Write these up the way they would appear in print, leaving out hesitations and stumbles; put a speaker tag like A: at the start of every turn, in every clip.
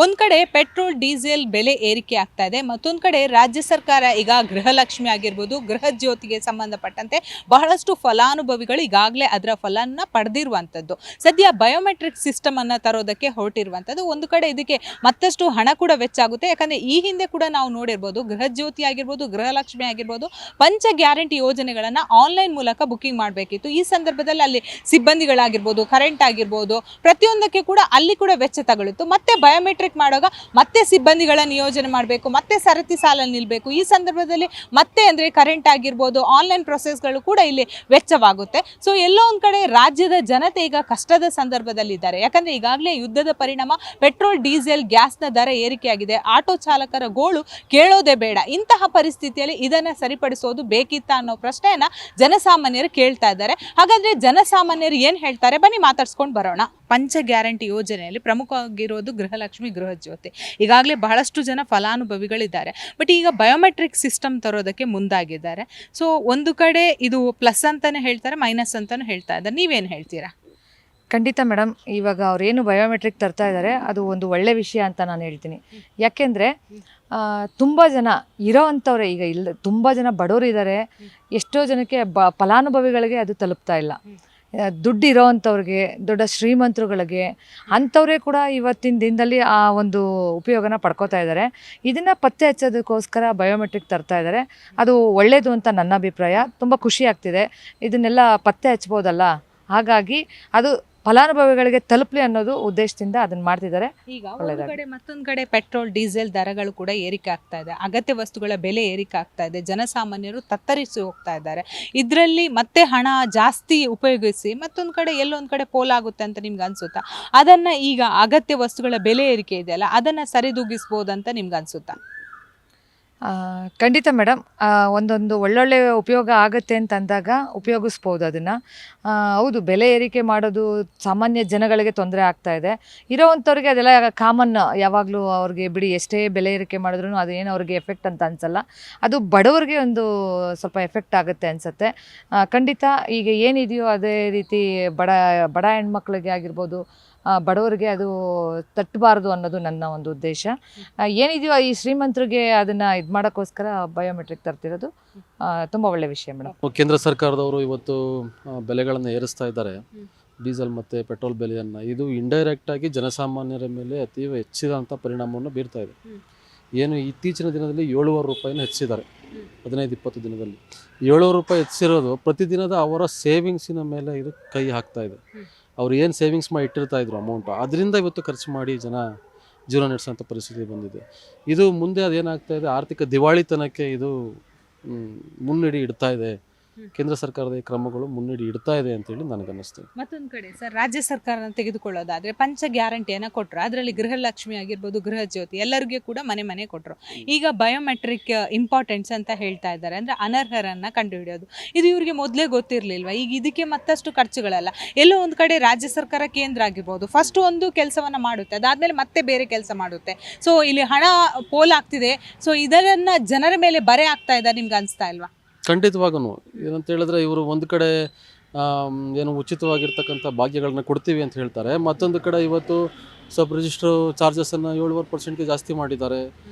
A: ಒಂದು ಕಡೆ petrol diesel ಬೆಲೆ ಏರಿಕೆ ಆಗ್ತಾ ಇದೆ, ಮತ್ತೊಂದು ಕಡೆ ರಾಜ್ಯ ಸರ್ಕಾರ ಈಗ ಗೃಹಲಕ್ಷ್ಮಿ ಆಗಿರ್ಬೋದು, ಗೃಹ ಜ್ಯೋತಿಗೆ ಸಂಬಂಧಪಟ್ಟಂತೆ ಬಹಳಷ್ಟು ಫಲಾನುಭವಿಗಳು ಈಗಾಗಲೇ ಅದರ ಫಲನ ಪಡೆದಿರುವಂಥದ್ದು. ಸದ್ಯ ಬಯೋಮೆಟ್ರಿಕ್ ಸಿಸ್ಟಮ್ ಅನ್ನು ತರೋದಕ್ಕೆ ಹೊರಟಿರುವಂಥದ್ದು. ಒಂದು ಕಡೆ ಇದಕ್ಕೆ ಮತ್ತಷ್ಟು ಹಣ ಕೂಡ ವೆಚ್ಚ ಆಗುತ್ತೆ. ಯಾಕಂದರೆ ಈ ಹಿಂದೆ ಕೂಡ ನಾವು ನೋಡಿರ್ಬೋದು, ಗೃಹ ಜ್ಯೋತಿ ಆಗಿರ್ಬೋದು, ಗೃಹಲಕ್ಷ್ಮಿ ಆಗಿರ್ಬೋದು, ಪಂಚ ಗ್ಯಾರಂಟಿ ಯೋಜನೆಗಳನ್ನು ಆನ್ಲೈನ್ ಮೂಲಕ ಬುಕ್ಕಿಂಗ್ ಮಾಡಬೇಕಿತ್ತು. ಈ ಸಂದರ್ಭದಲ್ಲಿ ಅಲ್ಲಿ ಸಿಬ್ಬಂದಿಗಳಾಗಿರ್ಬೋದು, ಕರೆಂಟ್ ಆಗಿರ್ಬೋದು, ಪ್ರತಿಯೊಂದಕ್ಕೆ ಕೂಡ ಅಲ್ಲಿ ಕೂಡ ವೆಚ್ಚ ತಗೊಳ್ಳಿತ್ತು. ಮತ್ತೆ ಬಯೋಮೆಟ್ರಿಕ್ ಮಾಡುವಾಗ ಮತ್ತೆ ಸಿಬ್ಬಂದಿಗಳ ನಿಯೋಜನೆ ಮಾಡಬೇಕು, ಮತ್ತೆ ಸರತಿ ಸಾಲಲ್ಲಿ ನಿಲ್ಲಬೇಕು. ಈ ಸಂದರ್ಭದಲ್ಲಿ ಮತ್ತೆ ಅಂದರೆ ಕರೆಂಟ್ ಆಗಿರ್ಬೋದು, ಆನ್ಲೈನ್ ಪ್ರೊಸೆಸ್ಗಳು ಕೂಡ ಇಲ್ಲಿ ವೆಚ್ಚವಾಗುತ್ತೆ. ಸೊ ಎಲ್ಲೋ ಒಂದು ಕಡೆ ರಾಜ್ಯದ ಜನತೆ ಈಗ ಕಷ್ಟದ ಸಂದರ್ಭದಲ್ಲಿದ್ದಾರೆ. ಯಾಕಂದರೆ ಈಗಾಗಲೇ ಯುದ್ಧದ ಪರಿಣಾಮ ಪೆಟ್ರೋಲ್ ಡೀಸೆಲ್ ಗ್ಯಾಸ್ನ ದರ ಏರಿಕೆಯಾಗಿದೆ. ಆಟೋ ಚಾಲಕರ ಗೋಳು ಕೇಳೋದೇ ಬೇಡ. ಇಂತಹ ಪರಿಸ್ಥಿತಿಯಲ್ಲಿ ಇದನ್ನು ಸರಿಪಡಿಸೋದು ಬೇಕಿತ್ತ ಅನ್ನೋ ಪ್ರಶ್ನೆಯನ್ನು ಜನಸಾಮಾನ್ಯರು ಕೇಳ್ತಾ ಇದ್ದಾರೆ. ಹಾಗಾದರೆ ಜನಸಾಮಾನ್ಯರು ಏನು ಹೇಳ್ತಾರೆ, ಬನ್ನಿ ಮಾತಾಡ್ಸ್ಕೊಂಡು ಬರೋಣ. ಪಂಚ ಗ್ಯಾರಂಟಿ ಯೋಜನೆಯಲ್ಲಿ ಪ್ರಮುಖವಾಗಿರೋದು ಗೃಹಲಕ್ಷ್ಮಿ, ಗೃಹ ಜ್ಯೋತಿ. ಈಗಾಗಲೇ ಬಹಳಷ್ಟು ಜನ ಫಲಾನುಭವಿಗಳಿದ್ದಾರೆ. ಬಟ್ ಈಗ ಬಯೋಮೆಟ್ರಿಕ್ ಸಿಸ್ಟಮ್ ತರೋದಕ್ಕೆ ಮುಂದಾಗಿದ್ದಾರೆ. ಸೊ ಒಂದು ಕಡೆ ಇದು ಪ್ಲಸ್ ಅಂತಲೇ ಹೇಳ್ತಾರೆ, ಮೈನಸ್ ಅಂತಲೂ ಹೇಳ್ತಾ ಇದ್ದಾರೆ. ನೀವೇನು ಹೇಳ್ತೀರಾ?
B: ಖಂಡಿತ ಮೇಡಮ್, ಇವಾಗ ಅವರೇನು ಬಯೋಮೆಟ್ರಿಕ್ ತರ್ತಾ ಇದ್ದಾರೆ ಅದು ಒಂದು ಒಳ್ಳೆ ವಿಷಯ ಅಂತ ನಾನು ಹೇಳ್ತೀನಿ. ಯಾಕೆಂದರೆ ತುಂಬ ಜನ ಇರೋವಂಥವ್ರೆ, ಈಗ ಇಲ್ಲ ತುಂಬ ಜನ ಬಡವರಿದ್ದಾರೆ. ಎಷ್ಟೋ ಜನಕ್ಕೆ ಫಲಾನುಭವಿಗಳಿಗೆ ಅದು ತಲುಪ್ತಾ ಇಲ್ಲ. ದುಡ್ಡು ಇರೋವಂಥವ್ರಿಗೆ, ದೊಡ್ಡ ಶ್ರೀಮಂತರುಗಳಿಗೆ, ಅಂಥವರೇ ಕೂಡ ಇವತ್ತಿನ ದಿನದಲ್ಲಿ ಆ ಒಂದು ಉಪಯೋಗನ ಪಡ್ಕೋತಾ ಇದ್ದಾರೆ. ಇದನ್ನು ಪತ್ತೆ ಹಚ್ಚೋದಕ್ಕೋಸ್ಕರ ಬಯೋಮೆಟ್ರಿಕ್ ತರ್ತಾ ಇದ್ದಾರೆ. ಅದು ಒಳ್ಳೆಯದು ಅಂತ ನನ್ನ ಅಭಿಪ್ರಾಯ. ತುಂಬ ಖುಷಿ ಆಗ್ತಿದೆ. ಇದನ್ನೆಲ್ಲ ಪತ್ತೆ ಹಚ್ಬೋದಲ್ಲ, ಹಾಗಾಗಿ ಅದು ಫಲಾನುಭವಿಗಳಿಗೆ ತಲುಪಲಿ ಅನ್ನೋದು ಉದ್ದೇಶದಿಂದ ಅದನ್ನು ಮಾಡ್ತಿದ್ದಾರೆ.
A: ಈಗ ಒಂದು ಕಡೆ ಮತ್ತೊಂದು ಕಡೆ ಪೆಟ್ರೋಲ್ ಡೀಸೆಲ್ ದರಗಳು ಕೂಡ ಏರಿಕೆ ಆಗ್ತಾ ಇದೆ, ಅಗತ್ಯ ವಸ್ತುಗಳ ಬೆಲೆ ಏರಿಕೆ ಆಗ್ತಾ ಇದೆ, ಜನಸಾಮಾನ್ಯರು ತತ್ತರಿಸಿ ಹೋಗ್ತಾ ಇದ್ದಾರೆ. ಇದರಲ್ಲಿ ಮತ್ತೆ ಹಣ ಜಾಸ್ತಿ ಉಪಯೋಗಿಸಿ ಮತ್ತೊಂದು ಕಡೆ ಎಲ್ಲೊಂದು ಕಡೆ ಪೋಲಾಗುತ್ತೆ ಅಂತ ನಿಮ್ಗೆ ಅನ್ಸುತ್ತಾ? ಅದನ್ನು ಈಗ ಅಗತ್ಯ ವಸ್ತುಗಳ ಬೆಲೆ ಏರಿಕೆ ಇದೆಯಲ್ಲ, ಅದನ್ನು ಸರಿದೂಗಿಸ್ಬೋದಂತ ನಿಮ್ಗೆ ಅನ್ಸುತ್ತಾ?
B: ಖಂಡಿತ ಮೇಡಮ್, ಒಂದೊಂದು ಒಳ್ಳೊಳ್ಳೆ ಉಪಯೋಗ ಆಗುತ್ತೆ ಅಂತ ಅಂದಾಗ ಉಪಯೋಗಿಸ್ಬೋದು ಅದನ್ನು. ಹೌದು, ಬೆಲೆ ಏರಿಕೆ ಮಾಡೋದು ಸಾಮಾನ್ಯ ಜನಗಳಿಗೆ ತೊಂದರೆ ಆಗ್ತಾ ಇದೆ. ಇರೋವಂಥವ್ರಿಗೆ ಅದೆಲ್ಲ ಕಾಮನ್, ಯಾವಾಗಲೂ ಅವ್ರಿಗೆ ಬಿಡಿ ಎಷ್ಟೇ ಬೆಲೆ ಏರಿಕೆ ಮಾಡಿದ್ರು ಅದೇನು ಅವ್ರಿಗೆ ಎಫೆಕ್ಟ್ ಅಂತ ಅನಿಸಲ್ಲ. ಅದು ಬಡವರಿಗೆ ಒಂದು ಸ್ವಲ್ಪ ಎಫೆಕ್ಟ್ ಆಗುತ್ತೆ ಅನಿಸುತ್ತೆ. ಖಂಡಿತ ಈಗ ಏನಿದೆಯೋ ಅದೇ ರೀತಿ ಬಡ ಹೆಣ್ಮಕ್ಳಿಗೆ ಆಗಿರ್ಬೋದು, ಬಡವರಿಗೆ ಅದು ತಟ್ಟಬಾರ್ದು ಅನ್ನೋದು ನನ್ನ ಒಂದು ಉದ್ದೇಶ. ಏನಿದೆಯೋ ಈ ಶ್ರೀಮಂತರಿಗೆ ಅದನ್ನು ಇದು ಮಾಡೋಕ್ಕೋಸ್ಕರ ಬಯೋಮೆಟ್ರಿಕ್ ತರ್ತಿರೋದು ತುಂಬ ಒಳ್ಳೆ ವಿಷಯ ಮೇಡಮ್.
C: ಕೇಂದ್ರ ಸರ್ಕಾರದವರು ಇವತ್ತು ಬೆಲೆಗಳನ್ನು ಏರಿಸ್ತಾ ಇದ್ದಾರೆ, ಡೀಸೆಲ್ ಮತ್ತು ಪೆಟ್ರೋಲ್ ಬೆಲೆಯನ್ನು. ಇದು ಇಂಡೈರೆಕ್ಟಾಗಿ ಜನಸಾಮಾನ್ಯರ ಮೇಲೆ ಅತೀವ ಹೆಚ್ಚಿದಂಥ ಪರಿಣಾಮವನ್ನು ಬೀರ್ತಾ ಇದೆ. ಏನು ಇತ್ತೀಚಿನ ದಿನದಲ್ಲಿ 7,500 ರೂಪಾಯಿನ ಹೆಚ್ಚಿದ್ದಾರೆ 15-20 ದಿನದಲ್ಲಿ. 7,000 ರೂಪಾಯಿ ಹೆಚ್ಚಿರೋದು ಪ್ರತಿದಿನದ ಅವರ ಸೇವಿಂಗ್ಸಿನ ಮೇಲೆ ಇದು ಕೈ ಹಾಕ್ತಾ ಇದೆ. ಅವ್ರು ಏನು ಸೇವಿಂಗ್ಸ್ ಮಾಡಿ ಇಟ್ಟಿರ್ತಾ ಇದ್ರು ಅಮೌಂಟು, ಅದರಿಂದ ಇವತ್ತು ಖರ್ಚು ಮಾಡಿ ಜನ ಜೀವನ ನಡೆಸೋಂಥ ಪರಿಸ್ಥಿತಿ ಬಂದಿದೆ. ಇದು ಮುಂದೆ ಅದೇನಾಗ್ತಾ ಇದೆ, ಆರ್ಥಿಕ ದಿವಾಳಿತನಕ್ಕೆ ಇದು ಮುನ್ನಡಿ ಇಡ್ತಾ ಇದೆ. ಕೇಂದ್ರ ಸರ್ಕಾರದ ಈ ಕ್ರಮಗಳು ಮುನ್ನಡಿ ಇಡ್ತಾ ಇದೆ ಅಂತೇಳಿ ನನಗನ್ನಿಸ್ತದೆ.
A: ಮತ್ತೊಂದು ಕಡೆ ಸರ್, ರಾಜ್ಯ ಸರ್ಕಾರ ತೆಗೆದುಕೊಳ್ಳೋದಾದರೆ ಪಂಚ ಗ್ಯಾರಂಟಿಯನ್ನು ಕೊಟ್ಟರು. ಅದರಲ್ಲಿ ಗೃಹಲಕ್ಷ್ಮಿ ಆಗಿರ್ಬೋದು, ಗೃಹ ಜ್ಯೋತಿ ಎಲ್ಲರಿಗೂ ಕೂಡ ಮನೆ ಕೊಟ್ಟರು. ಈಗ ಬಯೋಮೆಟ್ರಿಕ್ ಇಂಪಾರ್ಟೆನ್ಸ್ ಅಂತ ಹೇಳ್ತಾ ಇದ್ದಾರೆ, ಅಂದರೆ ಅನರ್ಹರನ್ನು ಕಂಡುಹಿಡಿಯೋದು. ಇದು ಇವರಿಗೆ ಮೊದಲೇ ಗೊತ್ತಿರಲಿಲ್ವಾ? ಈಗ ಇದಕ್ಕೆ ಮತ್ತಷ್ಟು ಖರ್ಚುಗಳಲ್ಲ. ಎಲ್ಲೋ ಒಂದು ಕಡೆ ರಾಜ್ಯ ಸರ್ಕಾರ, ಕೇಂದ್ರ ಆಗಿರ್ಬೋದು, ಫಸ್ಟ್ ಒಂದು ಕೆಲಸವನ್ನು ಮಾಡುತ್ತೆ, ಅದಾದಮೇಲೆ ಮತ್ತೆ ಬೇರೆ ಕೆಲಸ ಮಾಡುತ್ತೆ. ಸೊ ಇಲ್ಲಿ ಹಣ ಪೋಲಾಗ್ತಿದೆ. ಸೊ ಇದನ್ನು ಜನರ ಮೇಲೆ ಬರೆ ಆಗ್ತಾ ಇದೆ, ನಿಮ್ಗೆ ಅನಿಸ್ತಾ ಇಲ್ವಾ?
C: ಖಂಡಿತವಾಗೂ ಏನಂತ ಹೇಳಿದ್ರೆ, ಇವರು ಒಂದು ಕಡೆ ಏನು ಉಚಿತವಾಗಿರ್ತಕ್ಕಂಥ ಭಾಗ್ಯಗಳನ್ನ ಕೊಡ್ತೀವಿ ಅಂತ ಹೇಳ್ತಾರೆ. ಮತ್ತೊಂದು ಕಡೆ ಇವತ್ತು ಸಬ್ ರಿಜಿಸ್ಟ್ರು ಚಾರ್ಜಸನ್ನು 7% ಜಾಸ್ತಿ ಮಾಡಿದ್ದಾರೆ,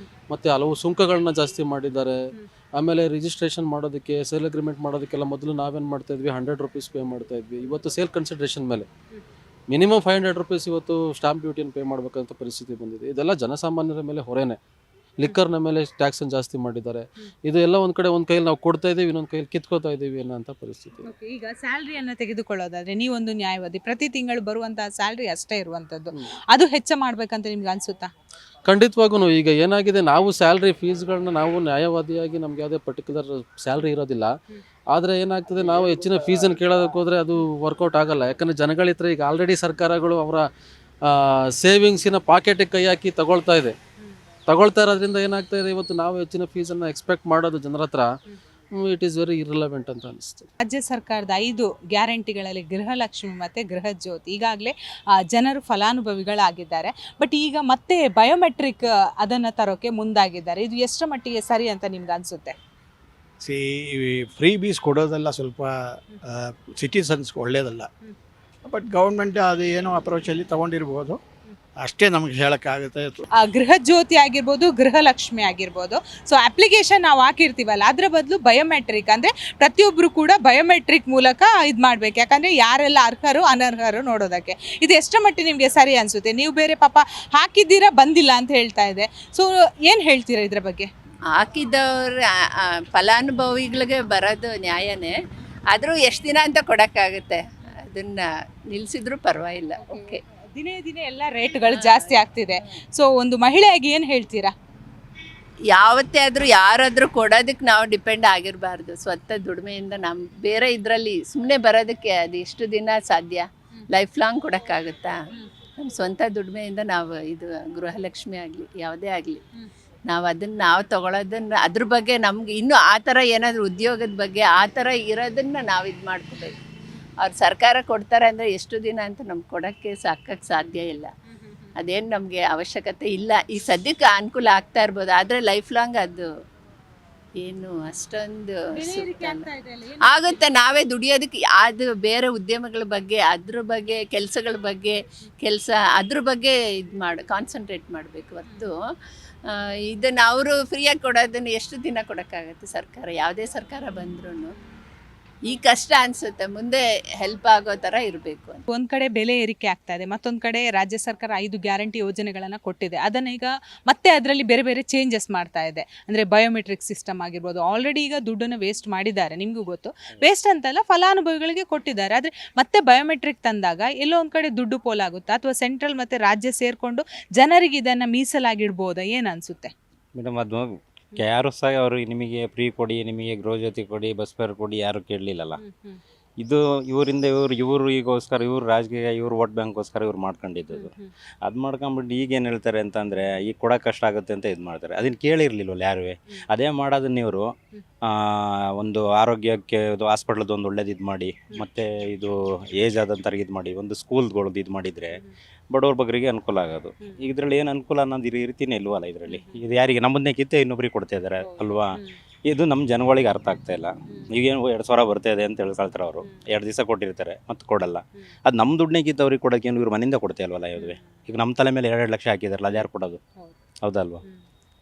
C: ಮತ್ತು ಹಲವು ಸುಂಕಗಳನ್ನ ಜಾಸ್ತಿ ಮಾಡಿದ್ದಾರೆ. ಆಮೇಲೆ ರಿಜಿಸ್ಟ್ರೇಷನ್ ಮಾಡೋದಕ್ಕೆ, ಸೇಲ್ ಅಗ್ರಿಮೆಂಟ್ ಮಾಡೋದಕ್ಕೆಲ್ಲ ಮೊದಲು ನಾವೇನು ಮಾಡ್ತಾಯಿದ್ವಿ, 100 ರೂಪೀಸ್ ಪೇ ಮಾಡ್ತಾಯಿದ್ವಿ. ಇವತ್ತು ಸೇಲ್ ಕನ್ಸಿಡ್ರೇಷನ್ ಮೇಲೆ ಮಿನಿಮಮ್ 500 ರೂಪೀಸ್ ಇವತ್ತು ಸ್ಟಾಂಪ್ ಡ್ಯೂಟಿಯನ್ನು ಪೇ ಮಾಡಬೇಕಂತ ಪರಿಸ್ಥಿತಿ ಬಂದಿದೆ. ಇದೆಲ್ಲ ಜನಸಾಮಾನ್ಯರ ಮೇಲೆ ಹೊರೆನೇ. ಲಿಕ್ಕರ್ನ ಮೇಲೆ ಟ್ಯಾಕ್ಸನ್ನು ಜಾಸ್ತಿ ಮಾಡಿದ್ದಾರೆ. ಇದು ಎಲ್ಲ ಒಂದು ಕಡೆ ಒಂದು ಕೈಯಲ್ಲಿ ನಾವು ಕೊಡ್ತಾ ಇದ್ದೀವಿ, ಇನ್ನೊಂದು ಕೈಯಲ್ಲಿ ಕಿತ್ಕೋತಾ ಇದ್ದೀವಿ ಅನ್ನೋಂಥ ಪರಿಸ್ಥಿತಿ.
A: ಈಗ ಸ್ಯಾಲ್ರಿಯನ್ನು ತೆಗೆದುಕೊಳ್ಳೋದಾದರೆ ನೀವೊಂದು ನ್ಯಾಯವಾದಿ, ಪ್ರತಿ ತಿಂಗಳು ಬರುವಂತಹ ಸ್ಯಾಲ್ರಿ ಅಷ್ಟೇ ಇರುವಂಥದ್ದು, ಅದು ಹೆಚ್ಚು ಮಾಡಬೇಕಂತ ನಿಮ್ಗೆ ಅನಿಸುತ್ತಾ?
C: ಖಂಡಿತವಾಗೂ ಈಗ ಏನಾಗಿದೆ, ನಾವು ಸ್ಯಾಲ್ರಿ ಫೀಸ್ಗಳನ್ನ ನಾವು ನ್ಯಾಯವಾದಿಯಾಗಿ ನಮ್ಗೆ ಯಾವುದೇ ಪರ್ಟಿಕ್ಯುಲರ್ ಸ್ಯಾಲ್ರಿ ಇರೋದಿಲ್ಲ. ಆದರೆ ಏನಾಗ್ತದೆ, ನಾವು ಹೆಚ್ಚಿನ ಫೀಸನ್ನು ಕೇಳೋದಕ್ಕೆ ಹೋದರೆ ಅದು ವರ್ಕೌಟ್ ಆಗಲ್ಲ. ಯಾಕಂದರೆ ಜನಗಳ ಹತ್ರ ಈಗ ಆಲ್ರೆಡಿ ಸರ್ಕಾರಗಳು ಅವರ ಸೇವಿಂಗ್ಸಿನ ಪಾಕೆಟಿಗೆ ಕೈ ಹಾಕಿ ತಗೊಳ್ತಾ ಇರೋದ್ರಿಂದ ಏನಾಗ್ತಾ ಇದೆ, ಇವತ್ತು ನಾವು ಹೆಚ್ಚಿನ ಫೀಸನ್ನು ಎಕ್ಸ್ಪೆಕ್ಟ್ ಮಾಡೋದು ಜನರ ಹತ್ರ ಇಟ್ ಈಸ್ ವೆರಿ ಇರ್ರಿಲೆವೆಂಟ್ ಅಂತ ಅನಿಸ್ತದೆ.
A: ರಾಜ್ಯ ಸರ್ಕಾರದ 5 ಗ್ಯಾರಂಟಿಗಳಲ್ಲಿ ಗೃಹಲಕ್ಷ್ಮಿ ಮತ್ತು ಗೃಹ ಜ್ಯೋತಿ ಈಗಾಗಲೇ ಜನರು ಫಲಾನುಭವಿಗಳಾಗಿದ್ದಾರೆ. ಬಟ್ ಈಗ ಮತ್ತೆ ಬಯೋಮೆಟ್ರಿಕ್ ಅದನ್ನು ತರೋಕ್ಕೆ ಮುಂದಾಗಿದ್ದಾರೆ. ಇದು ಎಷ್ಟರ ಮಟ್ಟಿಗೆ ಸರಿ ಅಂತ ನಿಮ್ಗೆ ಅನಿಸುತ್ತೆ?
D: ಫ್ರೀ ಬೀಸ್ ಕೊಡೋದೆಲ್ಲ ಸ್ವಲ್ಪ ಸಿಟಿಸನ್ಸ್ಗೆ ಒಳ್ಳೆಯದಲ್ಲ. ಬಟ್ ಗೌರ್ಮೆಂಟ್ ಅದು ಏನೋ ಅಪ್ರೋಚಲ್ಲಿ ತೊಗೊಂಡಿರ್ಬೋದು. ಅಷ್ಟೇ ನಮಗೆ ಹೇಳೋಕ್ಕಾಗುತ್ತೆ.
A: ಗೃಹ ಜ್ಯೋತಿ ಆಗಿರ್ಬೋದು, ಗೃಹಲಕ್ಷ್ಮಿ ಆಗಿರ್ಬೋದು. ಸೊ ಅಪ್ಲಿಕೇಶನ್ ನಾವು ಹಾಕಿರ್ತೀವಲ್ಲ, ಅದರ ಬದಲು ಬಯೋಮೆಟ್ರಿಕ್ ಅಂದರೆ ಪ್ರತಿಯೊಬ್ಬರು ಕೂಡ ಬಯೋಮೆಟ್ರಿಕ್ ಮೂಲಕ ಇದು ಮಾಡಬೇಕು. ಯಾಕಂದರೆ ಯಾರೆಲ್ಲ ಅರ್ಹರು ಅನರ್ಹರು ನೋಡೋದಕ್ಕೆ. ಇದು ಎಷ್ಟು ಮಟ್ಟಿಗೆ ನಿಮಗೆ ಸರಿ ಅನಿಸುತ್ತೆ? ನೀವು ಬೇರೆ ಪಾಪ ಹಾಕಿದ್ದೀರಾ, ಬಂದಿಲ್ಲ ಅಂತ ಹೇಳ್ತಾ ಇದೆ. ಸೊ ಏನು ಹೇಳ್ತೀರಾ ಇದ್ರ ಬಗ್ಗೆ?
E: ಹಾಕಿದ್ದವ್ರ ಫಲಾನುಭವಿಗಳಿಗೆ ಬರೋದು ನ್ಯಾಯನೇ, ಆದರೂ ಎಷ್ಟು ದಿನ ಅಂತ ಕೊಡೋಕ್ಕಾಗುತ್ತೆ? ಅದನ್ನು ನಿಲ್ಲಿಸಿದ್ರು ಪರವಾಗಿಲ್ಲ. ಓಕೆ,
A: ದಿನೇ ದಿನೇ ಎಲ್ಲ ರೇಟ್ಗಳು ಜಾಸ್ತಿ ಆಗ್ತಿದೆ. ಸೊ ಒಂದು ಮಹಿಳೆಯಾಗಿ ಏನು ಹೇಳ್ತೀರಾ?
E: ಯಾವತ್ತೇ ಆದರೂ ಯಾರಾದರೂ ಕೊಡೋದಕ್ಕೆ ನಾವು ಡಿಪೆಂಡ್ ಆಗಿರಬಾರ್ದು. ಸ್ವಂತ ದುಡಿಮೆಯಿಂದ ನಮ್ಮ ಬೇರೆ ಇದರಲ್ಲಿ ಸುಮ್ಮನೆ ಬರೋದಕ್ಕೆ ಅದು ಎಷ್ಟು ದಿನ ಸಾಧ್ಯ? ಲೈಫ್ ಲಾಂಗ್ ಕೊಡೋಕ್ಕಾಗುತ್ತಾ? ನಮ್ಮ ಸ್ವಂತ ದುಡಿಮೆಯಿಂದ ನಾವು ಇದು ಗೃಹಲಕ್ಷ್ಮಿ ಆಗಲಿ ಯಾವುದೇ ಆಗಲಿ ನಾವು ಅದನ್ನು ನಾವು ತೊಗೊಳೋದನ್ನು ಅದ್ರ ಬಗ್ಗೆ ನಮ್ಗೆ ಇನ್ನೂ ಆ ಥರ ಏನಾದರೂ ಉದ್ಯೋಗದ ಬಗ್ಗೆ ಆ ಥರ ಇರೋದನ್ನು ನಾವು ಇದು ಮಾಡ್ಕೋಬೇಕು. ಅವ್ರು ಸರ್ಕಾರ ಕೊಡ್ತಾರೆ ಅಂದರೆ ಎಷ್ಟು ದಿನ ಅಂತ ನಮ್ಗೆ ಕೊಡೋಕ್ಕೆ ಸಾಕಕ್ಕೆ ಸಾಧ್ಯ ಇಲ್ಲ. ಅದೇನು ನಮಗೆ ಅವಶ್ಯಕತೆ ಇಲ್ಲ. ಈ ಸದ್ಯಕ್ಕೆ ಅನುಕೂಲ ಆಗ್ತಾ ಇರ್ಬೋದು, ಆದರೆ ಲೈಫ್ ಲಾಂಗ್ ಅದು ಏನು ಅಷ್ಟೊಂದು ಆಗುತ್ತೆ. ನಾವೇ ದುಡಿಯೋದಕ್ಕೆ ಅದು ಬೇರೆ ಉದ್ಯಮಗಳ ಬಗ್ಗೆ ಅದ್ರ ಬಗ್ಗೆ ಕೆಲಸಗಳ ಬಗ್ಗೆ ಅದ್ರ ಬಗ್ಗೆ ಇದು ಕಾನ್ಸಂಟ್ರೇಟ್ ಮಾಡಬೇಕು ಹೊರತು ಇದನ್ನು ಅವರು ಫ್ರೀಯಾಗಿ ಕೊಡೋದನ್ನು ಎಷ್ಟು ದಿನ ಕೊಡೋಕ್ಕಾಗತ್ತೆ ಸರ್ಕಾರ? ಯಾವುದೇ ಸರ್ಕಾರ ಬಂದ್ರೂ ಈ ಕಷ್ಟ ಅನಿಸುತ್ತೆ, ಮುಂದೆ ಹೆಲ್ಪ್ ಆಗೋ ಥರ ಇರಬೇಕು ಅಂತ.
A: ಒಂದು ಕಡೆ ಬೆಲೆ ಏರಿಕೆ ಆಗ್ತಾ ಇದೆ, ಮತ್ತೊಂದು ಕಡೆ ರಾಜ್ಯ ಸರ್ಕಾರ 5 ಗ್ಯಾರಂಟಿ ಯೋಜನೆಗಳನ್ನು ಕೊಟ್ಟಿದೆ. ಅದನ್ನು ಈಗ ಮತ್ತೆ ಅದರಲ್ಲಿ ಬೇರೆ ಬೇರೆ ಚೇಂಜಸ್ ಮಾಡ್ತಾ ಇದೆ. ಅಂದರೆ ಬಯೋಮೆಟ್ರಿಕ್ ಸಿಸ್ಟಮ್ ಆಗಿರ್ಬೋದು. ಆಲ್ರೆಡಿ ಈಗ ದುಡ್ಡನ್ನು ವೇಸ್ಟ್ ಮಾಡಿದ್ದಾರೆ, ನಿಮಗೂ ಗೊತ್ತು. ವೇಸ್ಟ್ ಅಂತಲ್ಲ, ಫಲಾನುಭವಿಗಳಿಗೆ ಕೊಟ್ಟಿದ್ದಾರೆ. ಆದರೆ ಮತ್ತೆ ಬಯೋಮೆಟ್ರಿಕ್ ತಂದಾಗ ಎಲ್ಲೋ ಒಂದು ಕಡೆ ದುಡ್ಡು ಪೋಲಾಗುತ್ತಾ, ಅಥವಾ ಸೆಂಟ್ರಲ್ ಮತ್ತು ರಾಜ್ಯ ಸೇರಿಕೊಂಡು ಜನರಿಗೆ ಇದನ್ನು ಮೀಸಲಾಗಿಡ್ಬೋದಾ? ಏನು ಅನಿಸುತ್ತೆ
F: ಮೇಡಮ್? ಅದು ಯಾರು ಸಹ ಅವರು ನಿಮಗೆ ಫ್ರೀ ಕೊಡಿ, ನಿಮಗೆ ಗೃಹ ಜ್ಯೋತಿ ಕೊಡಿ, ಬಸ್ ಫೇರ್ ಕೊಡಿ ಯಾರು ಕೇಳಲಿಲ್ಲಲ್ಲ. ಇದು ಇವರಿಂದ ಇವರು ಈಗೋಸ್ಕರ ಇವರು ರಾಜಕೀಯ, ಇವರು ವೋಟ್ ಬ್ಯಾಂಕ್ಗೋಸ್ಕರ ಇವ್ರು ಮಾಡ್ಕೊಂಡಿದ್ದು. ಅದು ಮಾಡ್ಕೊಂಬಿಟ್ಟು ಈಗೇನು ಹೇಳ್ತಾರೆ ಅಂತಂದರೆ ಈಗ ಕೊಡೋಕೆ ಕಷ್ಟ ಆಗುತ್ತೆ ಅಂತ ಇದು ಮಾಡ್ತಾರೆ. ಅದನ್ನು ಕೇಳಿರಲಿಲ್ವಲ್ಲ ಯಾರೂ. ಅದೇ ಮಾಡೋದನ್ನ ಇವರು ಒಂದು ಆರೋಗ್ಯಕ್ಕೆ ಇದು ಹಾಸ್ಪಿಟ್ಲದ್ದು ಒಂದು ಒಳ್ಳೇದು ಇದು ಮಾಡಿ, ಮತ್ತು ಇದು ಏಜ್ ಆದಂಥವ್ರಿಗೆ ಇದು ಮಾಡಿ, ಒಂದು ಸ್ಕೂಲ್ಗಳದ್ದು ಇದು ಮಾಡಿದರೆ ಬಡವ್ರ ಬಗ್ಗರಿಗೆ ಅನುಕೂಲ ಆಗೋದು. ಈಗ ಇದರಲ್ಲಿ ಏನು ಅನುಕೂಲ ಅನ್ನೋದು ರೀತಿನೇ ಇಲ್ವಲ್ಲ ಇದರಲ್ಲಿ. ಇದು ಯಾರಿಗೆ ನಮ್ಮದನ್ನೇ ಕಿತ್ತೆ ಇನ್ನೊಬ್ರಿಗೆ ಕೊಡ್ತಾ ಇದ್ದಾರೆ ಅಲ್ವಾ? ಇದು ನಮ್ಮ ಜನಗಳಿಗೆ ಅರ್ಥ ಆಗ್ತಾ ಇಲ್ಲ. ಈಗೇನು 2,000 ಬರ್ತಾ ಇದೆ ಅಂತ ಹೇಳ್ಕೊಳ್ತಾರೆ ಅವರು. 2 ದಿವಸ ಕೊಟ್ಟಿರ್ತಾರೆ ಮತ್ತು ಕೊಡಲ್ಲ. ಅದು ನಮ್ಮ ದುಡ್ಡನ್ನೇ ಕಿತ್ತು ಅವ್ರಿಗೆ ಕೊಡೋಕೆ ಇವ್ರು ಮನೆಯಿಂದ ಕೊಡ್ತಾ ಇಲ್ವಲ್ಲ ಇದುವೆ. ಈಗ ನಮ್ಮ ತಲೆ ಮೇಲೆ 2 ಲಕ್ಷ ಹಾಕಿದಾರಲ್ಲ, ಅದು ಯಾರು ಕೊಡೋದು? ಹೌದಲ್ವಾ?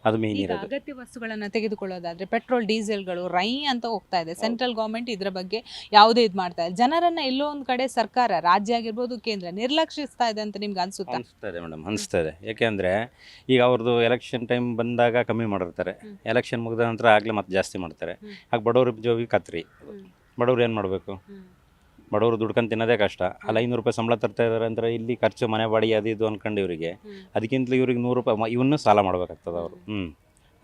F: ಅದು ಮೇನ್ ಇರೋದು.
A: ಅಗತ್ಯ ವಸ್ತುಗಳನ್ನು ತೆಗೆದುಕೊಳ್ಳೋದಾದ್ರೆ ಪೆಟ್ರೋಲ್ ಡೀಸೆಲ್ಗಳು ರೈ ಅಂತ ಹೋಗ್ತಾ ಇದೆ. ಸೆಂಟ್ರಲ್ ಗೌರ್ಮೆಂಟ್ ಇದ್ರ ಬಗ್ಗೆ ಯಾವುದೇ ಇದು ಮಾಡ್ತಾ ಇದೆ. ಜನರನ್ನ ಎಲ್ಲೋ ಒಂದು ಕಡೆ ಸರ್ಕಾರ, ರಾಜ್ಯ ಆಗಿರ್ಬೋದು ಕೇಂದ್ರ, ನಿರ್ಲಕ್ಷಿಸ್ತಾ ಇದೆ ಅಂತ ನಿಮ್ಗೆ ಅನ್ಸುತ್ತಾ?
F: ಅನಿಸ್ತಾ ಇದೆ ಮೇಡಮ್, ಅನಿಸ್ತಾ ಇದೆ. ಯಾಕೆಂದರೆ ಈಗ ಅವ್ರದ್ದು ಎಲೆಕ್ಷನ್ ಟೈಮ್ ಬಂದಾಗ ಕಮ್ಮಿ ಮಾಡಿರ್ತಾರೆ, ಎಲೆಕ್ಷನ್ ಮುಗಿದ ನಂತರ ಆಗಲೇ ಮತ್ತೆ ಜಾಸ್ತಿ ಮಾಡ್ತಾರೆ. ಆಗ ಬಡವ್ರ ಜೋಗಿ ಕತ್ರಿ. ಬಡವ್ರು ಏನು ಮಾಡಬೇಕು? ಬಡವರು ದುಡ್ಕೊಂಡು ತಿನ್ನೋದೇ ಕಷ್ಟ. ಅಲ್ಲಿ 500 ರೂಪಾಯಿ ಸಂಬಳ ತರ್ತಾ ಇದ್ದಾರೆ ಅಂದರೆ ಇಲ್ಲಿ ಖರ್ಚು, ಮನೆ ಬಾಡಿಗೆ ಅದು ಇದು ಅಂದ್ಕೊಂಡು ಇವರಿಗೆ ಅದಕ್ಕಿಂತಲೂ ಇವ್ರಿಗೆ 100 ರೂಪಾಯಿ ಇವನ್ನೂ ಸಾಲ ಮಾಡಬೇಕಾಗ್ತದೆ ಅವರು.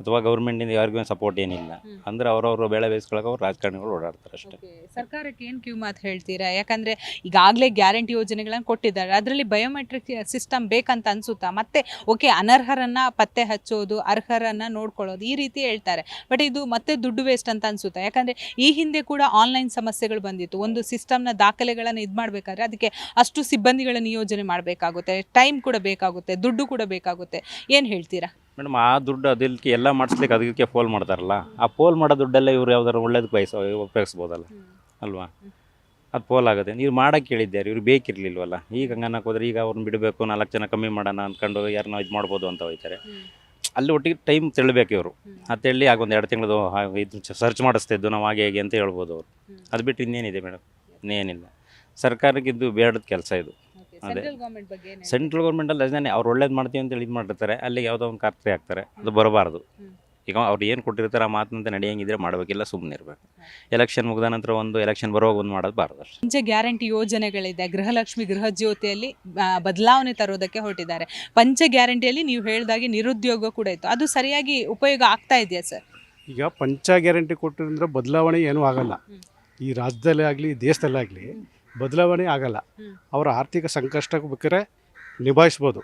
F: ಅಥವಾ ಗೌರ್ಮೆಂಟಿಂದ ಯಾರಿಗೂ ಸಪೋರ್ಟ್ ಏನಿಲ್ಲ ಅಂದರೆ ಅವರವರು ಬೆಳೆ ಬೇಯಿಸ್ಕೊಳ್ಳೋಕೆ ಅವ್ರು ರಾಜಕಾರಣಿಗಳು ಓಡಾಡ್ತಾರೆ ಅಷ್ಟೇ.
A: ಸರ್ಕಾರಕ್ಕೆ ಏನು ಕ್ಯೂ ಮಾತು ಹೇಳ್ತೀರಾ? ಯಾಕಂದರೆ ಈಗಾಗಲೇ ಗ್ಯಾರಂಟಿ ಯೋಜನೆಗಳನ್ನು ಕೊಟ್ಟಿದ್ದಾರೆ, ಅದರಲ್ಲಿ ಬಯೋಮೆಟ್ರಿಕ್ ಸಿಸ್ಟಮ್ ಬೇಕಂತ ಅನಿಸುತ್ತಾ? ಮತ್ತೆ ಓಕೆ, ಅನರ್ಹರನ್ನು ಪತ್ತೆ ಹಚ್ಚೋದು, ಅರ್ಹರನ್ನು ನೋಡ್ಕೊಳ್ಳೋದು, ಈ ರೀತಿ ಹೇಳ್ತಾರೆ. ಬಟ್ ಇದು ಮತ್ತೆ ದುಡ್ಡು ವೇಸ್ಟ್ ಅಂತ ಅನಿಸುತ್ತಾ? ಯಾಕಂದರೆ ಈ ಹಿಂದೆ ಕೂಡ ಆನ್ಲೈನ್ ಸಮಸ್ಯೆಗಳು ಬಂದಿತ್ತು. ಒಂದು ಸಿಸ್ಟಮ್ನ ದಾಖಲೆಗಳನ್ನು ಇದು ಮಾಡಬೇಕಾದ್ರೆ ಅದಕ್ಕೆ ಅಷ್ಟು ಸಿಬ್ಬಂದಿಗಳ ನಿಯೋಜನೆ ಮಾಡಬೇಕಾಗುತ್ತೆ, ಟೈಮ್ ಕೂಡ ಬೇಕಾಗುತ್ತೆ, ದುಡ್ಡು ಕೂಡ ಬೇಕಾಗುತ್ತೆ. ಏನು ಹೇಳ್ತೀರಾ
F: ಮೇಡಮ್? ಆ ದುಡ್ಡು ಅದಕ್ಕೆ ಎಲ್ಲ ಮಾಡಿಸ್ಲಿಕ್ಕೆ ಅದಕ್ಕೆ ಪೋಲ್ ಮಾಡ್ತಾರಲ್ಲ, ಆ ಪೋಲ್ ಮಾಡೋ ದುಡ್ಡೆಲ್ಲ ಇವ್ರು ಯಾವ್ದಾರು ಒಳ್ಳೇದಕ್ಕೆ ಉಪಯೋಗಿಸ್ಬೋದಲ್ಲ ಅಲ್ವಾ? ಅದು ಪೋಲ್ ಆಗುತ್ತೆ. ನೀವು ಮಾಡೋಕ್ಕೆ ಕೇಳಿದ್ದಾರೆ, ಇವ್ರು ಬೇಕಿರಲಿಲ್ವಲ್ಲ. ಈಗ ಹಂಗೆ ಅನ್ನಕ್ಕೆ ಹೋದ್ರೆ ಈಗ ಅವ್ರನ್ನ ಬಿಡಬೇಕು, 4 ಜನ ಕಮ್ಮಿ ಮಾಡೋಣ ಅಂದ್ಕೊಂಡು ಯಾರನ್ನ ಇದು ಮಾಡ್ಬೋದು ಅಂತ ಹೋಗ್ತಾರೆ. ಅಲ್ಲಿ ಒಟ್ಟಿಗೆ ಟೈಮ್ ತೆಳಬೇಕು ಇವರು. ಅದು ತೆಳ್ಳಿ ಆಗ ಒಂದು 2 ತಿಂಗಳದು ಇದು ಸರ್ಚ್ ಮಾಡಿಸ್ತಿದ್ದು ನಾವು ಹಾಗೆ ಹೇಗೆ ಅಂತ ಹೇಳ್ಬೋದು ಅವರು. ಅದು ಬಿಟ್ಟು ಇನ್ನೇನಿದೆ ಮೇಡಮ್? ಇನ್ನೇನಿಲ್ಲ. ಸರ್ಕಾರಕ್ಕೆ ಇದು ಬೇಡದ ಕೆಲಸ ಇದು. ಅದೇ ಸೆಂಟ್ರಲ್ ಗೌರ್ಮೆಂಟಲ್ಲಿ ಅದೇ ಅವ್ರು ಒಳ್ಳೇದು ಮಾಡ್ತೀವಿ ಅಂತೇಳಿ ಇದು ಮಾಡಿರ್ತಾರೆ, ಅಲ್ಲಿಗೆ ಯಾವುದೋ ಒಂದು ಖಾತ್ರಿ ಆಗ್ತಾರೆ. ಅದು ಬರಬಾರ್ದು. ಈಗ ಅವ್ರು ಏನು ಕೊಟ್ಟಿರ್ತಾರೆ ಆ ಮಾತಿನಂತೆ ನಡೆಯಂಗಿದ್ರೆ ಮಾಡಬೇಕಿಲ್ಲ, ಸುಮ್ಮನೆ ಇರಬೇಕು. ಎಲೆಕ್ಷನ್ ಮುಗಿದ ನಂತರ ಒಂದು ಎಲೆಕ್ಷನ್ ಬರುವಾಗ ಒಂದು ಮಾಡೋದು ಬಾರ್ದು ಅಷ್ಟೇ.
A: ಮುಂಚೆ ಗ್ಯಾರಂಟಿ ಯೋಜನೆಗಳಿದೆ. ಗೃಹಲಕ್ಷ್ಮಿ, ಗೃಹ ಜ್ಯೋತಿಯಲ್ಲಿ ಬದಲಾವಣೆ ತರೋದಕ್ಕೆ ಹೊರಟಿದ್ದಾರೆ. ಪಂಚ ಗ್ಯಾರಂಟಿಯಲ್ಲಿ ನೀವು ಹೇಳಿದಾಗೆ ನಿರುದ್ಯೋಗ ಕೂಡ ಇತ್ತು. ಅದು ಸರಿಯಾಗಿ ಉಪಯೋಗ ಆಗ್ತಾ ಇದೆಯಾ ಸರ್?
G: ಈಗ ಪಂಚ ಗ್ಯಾರಂಟಿ ಕೊಟ್ಟಿದ್ರೆ ಬದಲಾವಣೆ ಏನೂ ಆಗಲ್ಲ. ಈ ರಾಜ್ಯದಲ್ಲೇ ಆಗಲಿ ದೇಶದಲ್ಲೇ ಆಗಲಿ ಬದಲಾವಣೆ ಆಗಲ್ಲ. ಅವರ ಆರ್ಥಿಕ ಸಂಕಷ್ಟಕ್ಕೆ ಬೇಕಾದ್ರೆ ನಿಭಾಯಿಸ್ಬೋದು,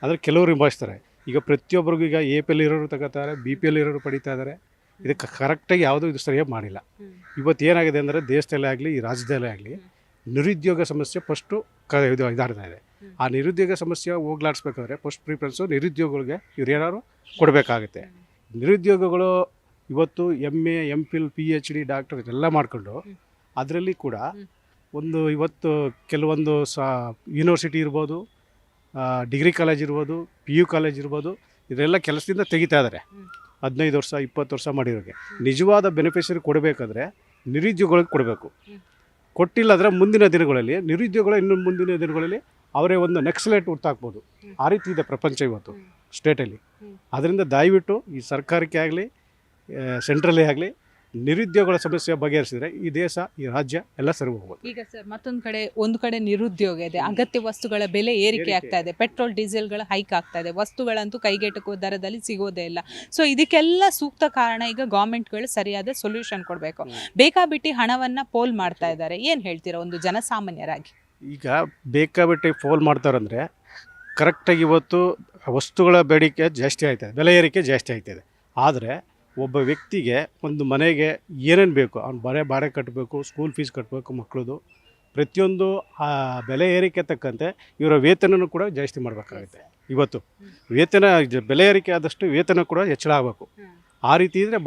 G: ಆದರೆ ಕೆಲವರು ನಿಭಾಯಿಸ್ತಾರೆ. ಈಗ ಪ್ರತಿಯೊಬ್ಬರಿಗೂ ಈಗ APL ಇರೋರು ತಗೋತಾರೆ, BPL ಇರೋರು ಪಡಿತಾ ಇದ್ದಾರೆ. ಇದಕ್ಕೆ ಕರೆಕ್ಟಾಗಿ ಯಾವುದೂ ಇದು ಸರಿಯಾಗಿ ಮಾಡಿಲ್ಲ. ಇವತ್ತು ಏನಾಗಿದೆ ಅಂದರೆ ದೇಶದಲ್ಲೇ ಆಗಲಿ ಈ ರಾಜ್ಯದಲ್ಲೇ ಆಗಲಿ ನಿರುದ್ಯೋಗ ಸಮಸ್ಯೆ ಫಸ್ಟು ಇದಾಡ್ತಾ ಇದೆ. ಆ ನಿರುದ್ಯೋಗ ಸಮಸ್ಯೆ ಹೋಗ್ಲಾಡಿಸ್ಬೇಕಾದ್ರೆ ಫಸ್ಟ್ ಪ್ರಿಫರೆನ್ಸು ನಿರುದ್ಯೋಗಿಗಳಿಗೆ ಇವ್ರು ಏನಾದ್ರು ಕೊಡಬೇಕಾಗುತ್ತೆ. ನಿರುದ್ಯೋಗಗಳು ಇವತ್ತು MA, MPhil, PhD, ಡಾಕ್ಟರ್ ಇದೆಲ್ಲ ಮಾಡಿಕೊಂಡು ಅದರಲ್ಲಿ ಕೂಡ ಇವತ್ತು ಕೆಲವೊಂದು ಯೂನಿವರ್ಸಿಟಿ ಇರ್ಬೋದು, ಡಿಗ್ರಿ ಕಾಲೇಜ್ ಇರ್ಬೋದು, PU ಕಾಲೇಜ್ ಇರ್ಬೋದು, ಇದೆಲ್ಲ ಕೆಲಸದಿಂದ ತೆಗಿತಾ ಇದ್ದಾರೆ. 15 ವರ್ಷ 20 ವರ್ಷ ಮಾಡಿರೋರಿಗೆ ನಿಜವಾದ ಬೆನಿಫಿಷರಿ ಕೊಡಬೇಕಾದ್ರೆ ನಿರುದ್ಯೋಗಿಗಳಿಗೆ ಕೊಡಬೇಕು. ಕೊಟ್ಟಿಲ್ಲ ಅಂದರೆ ಮುಂದಿನ ದಿನಗಳಲ್ಲಿ ನಿರುದ್ಯೋಗಿಗಳು ಇನ್ನು ಮುಂದಿನ ದಿನಗಳಲ್ಲಿ ಅವರೇ ಒಂದು ನೆಕ್ಸಲೇಟ್ ಹುಟ್ಟಾಕ್ಬೋದು. ಆ ರೀತಿ ಇದೆ ಪ್ರಪಂಚ ಇವತ್ತು ಸ್ಟೇಟಲ್ಲಿ. ಅದರಿಂದ ದಯವಿಟ್ಟು ಈ ಸರ್ಕಾರಕ್ಕೆ ಆಗಲಿ ಸೆಂಟ್ರಲ್ಲೇ ಆಗಲಿ ನಿರುದ್ಯೋಗಗಳ ಸಮಸ್ಯೆ ಬಗೆಹರಿಸಿದ್ರೆ ಈ ದೇಶ, ಈ ರಾಜ್ಯ ಎಲ್ಲ ಸರಿ ಹೋಗ್ಬೋದು.
A: ಈಗ ಸರ್ ಒಂದು ಕಡೆ ನಿರುದ್ಯೋಗ ಇದೆ, ಅಗತ್ಯ ವಸ್ತುಗಳ ಬೆಲೆ ಏರಿಕೆ ಆಗ್ತಾ ಇದೆ, ಪೆಟ್ರೋಲ್ ಡೀಸೆಲ್ಗಳ ಹೈಕ್ ಆಗ್ತಾ ಇದೆ, ವಸ್ತುಗಳಂತೂ ಕೈಗೆಟುಕುವ ದರದಲ್ಲಿ ಸಿಗೋದೇ ಇಲ್ಲ. ಸೊ ಇದಕ್ಕೆಲ್ಲ ಸೂಕ್ತ ಕಾರಣ ಈಗ ಗೌರ್ಮೆಂಟ್ಗಳು ಸರಿಯಾದ ಸೊಲ್ಯೂಷನ್ ಕೊಡಬೇಕು. ಬೇಕಾಬಿಟ್ಟಿ ಹಣವನ್ನ ಪೋಲ್ ಮಾಡ್ತಾ ಇದ್ದಾರೆ. ಏನು ಹೇಳ್ತೀರಾ ಒಂದು ಜನಸಾಮಾನ್ಯರಾಗಿ?
G: ಈಗ ಬೇಕಾಬಿಟ್ಟು ಫೋಲ್ ಮಾಡ್ತಾರಂದರೆ ಕರೆಕ್ಟಾಗಿ ಇವತ್ತು ವಸ್ತುಗಳ ಬೇಡಿಕೆ ಜಾಸ್ತಿ ಆಯ್ತದೆ, ಬೆಲೆ ಏರಿಕೆ ಜಾಸ್ತಿ ಆಯ್ತದೆ. ಆದರೆ ಒಬ್ಬ ವ್ಯಕ್ತಿಗೆ ಒಂದು ಮನೆಗೆ ಏನೇನು ಬೇಕು, ಅವ್ನು ಬಾಡಿಗೆ ಕಟ್ಟಬೇಕು, ಸ್ಕೂಲ್ ಫೀಸ್ ಕಟ್ಟಬೇಕು, ಮಕ್ಕಳದು ಪ್ರತಿಯೊಂದು ಬೆಲೆ ಏರಿಕೆ ತಕ್ಕಂತೆ ಇವರ ವೇತನನೂ ಕೂಡ ಜಾಸ್ತಿ ಮಾಡಬೇಕಾಗುತ್ತೆ. ಇವತ್ತು ಬೆಲೆ ಏರಿಕೆ ಆದಷ್ಟು ವೇತನ ಕೂಡ ಹೆಚ್ಚಳ ಆಗಬೇಕು. ಆ ರೀತಿ ಇದ್ದರೆ